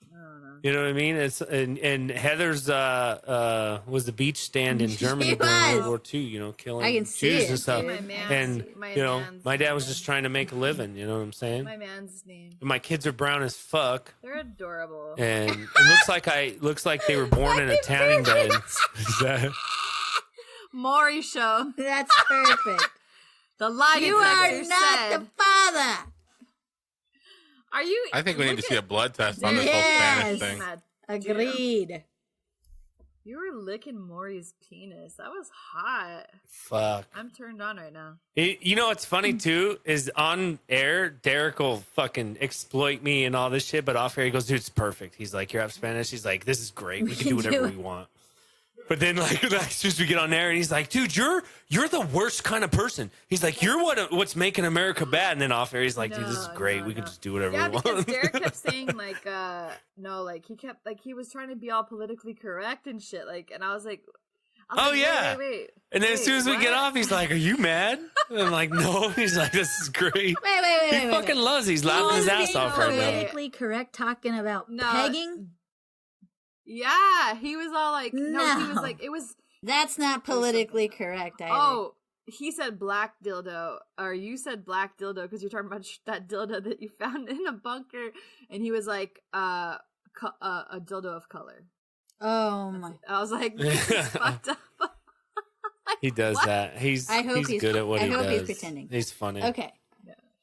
I don't know. You know what I mean? It's and Heather's was the beach stand in Germany She during World was. War II. You know, killing I can see Jews it, and stuff. dude. My man's- And my you know, man's my dad was name. just trying to make a living. You know what I'm saying? My man's name. And my kids are brown as fuck, They're adorable. and it looks like they were born in a tanning bed. Is that- Maury show. That's perfect. The lie You are detector not said. the father. Are you? I think we need to see a blood test on Dude, this whole Yes. Spanish thing. Mad. Agreed. You were licking Maury's penis. That was hot. Fuck. I'm turned on right now. You know what's funny too is on air, Derek will fucking exploit me and all this shit, but off air he goes, "Dude, it's perfect." He's like, "You're half Spanish." He's like, "This is great. We can do whatever we want." But then, like, as soon as we get on air, and he's like, "Dude, you're the worst kind of person." He's like, "You're what's making America bad." And then off air, he's like, "Dude, this is great. We can just do whatever Yeah, we because want." Derek kept saying like, no, like he kept like he was trying to be all politically correct and shit. Like, and I was like, Oh, like, yeah. wait. And then as soon as we get off, he's like, "Are you mad?" And I'm like, "No." He's like, "This is great." Wait. He fucking loves. He's laughing his ass off right now. Politically correct talking about pegging? Yeah, he was all like, no, he was No. like, it was. That's not politically correct either. Oh, he said black dildo, or you said black dildo because you're talking about that dildo that you found in a bunker, and he was like, a dildo of color. Oh my! I was like, this is fucked up. He does What? that. He's I hope he's good at what I he hope does. he's pretending. He's funny. Okay.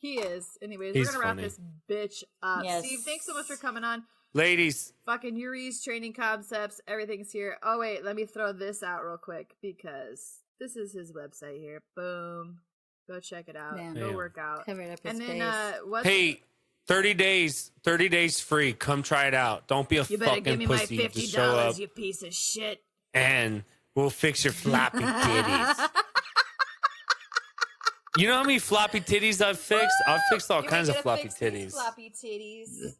He is. Anyways, He's we're gonna wrap funny. this bitch up. Yes. Steve, thanks so much for coming on. Ladies, Fucking Uriz training concepts, everything's here. Oh wait, let me throw this out real quick because this is his website here. Boom. Go check it out. Damn. Go Damn. work out. Covered up his And then face. what's hey, 30 days free. Come try it out. Don't be a you better fucking give me my pussy. Just show up $50, you piece of shit. and we'll fix your floppy titties. You know how many floppy titties I've fixed? I've fixed all You kinds of ain't floppy gonna fix these titties. Floppy titties.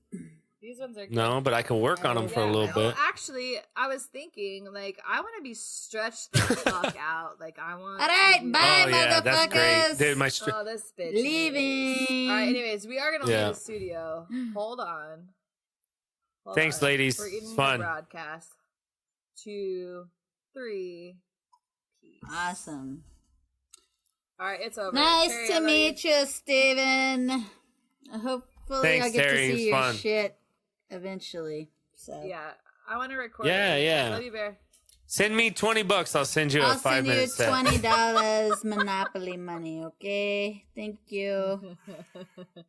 These ones are good. No, but I can work on them for a Yeah, little well, bit. actually, I was thinking, like, I want to be stretched the fuck out. Like, I want. All right, to- bye, Oh yeah, that's great. motherfuckers. Dude, my Oh, this bitch. Leaving. All right, anyways, we are gonna Yeah. leave the studio. Hold on. Hold Thanks, on. ladies. We're It's ending fun. the broadcast. 2, 3. Peace. Awesome. All right, it's over. Nice Terry, I to love meet you, Steven. Hopefully Thanks, I'll get Terry. to It was see your fun. shit eventually. So Yeah, I want to record. Yeah, it. yeah. Love you, Bear. Send me $20. I'll send you a I'll send you 5-minute set. $20 Monopoly money, okay? Thank you.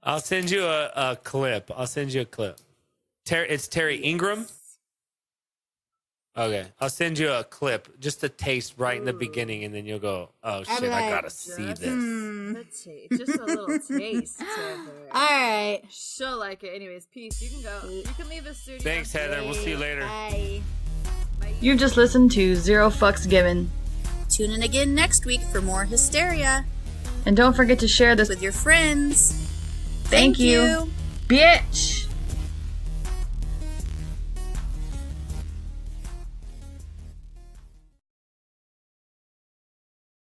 I'll send you a clip. It's Terry Ingram. Okay, I'll send you a clip, just a taste right in the beginning, and then you'll go, "Oh I'll be shit, I like, gotta see just- this." The taste, just a little taste. Trevor. All right. She'll like it. Anyways, peace. You can go. You can leave the studio. Thanks, Heather. We'll see you later. Bye. You've just listened to Zero Fucks Given. Tune in again next week for more hysteria. And don't forget to share this with your friends. Thank you. Bitch!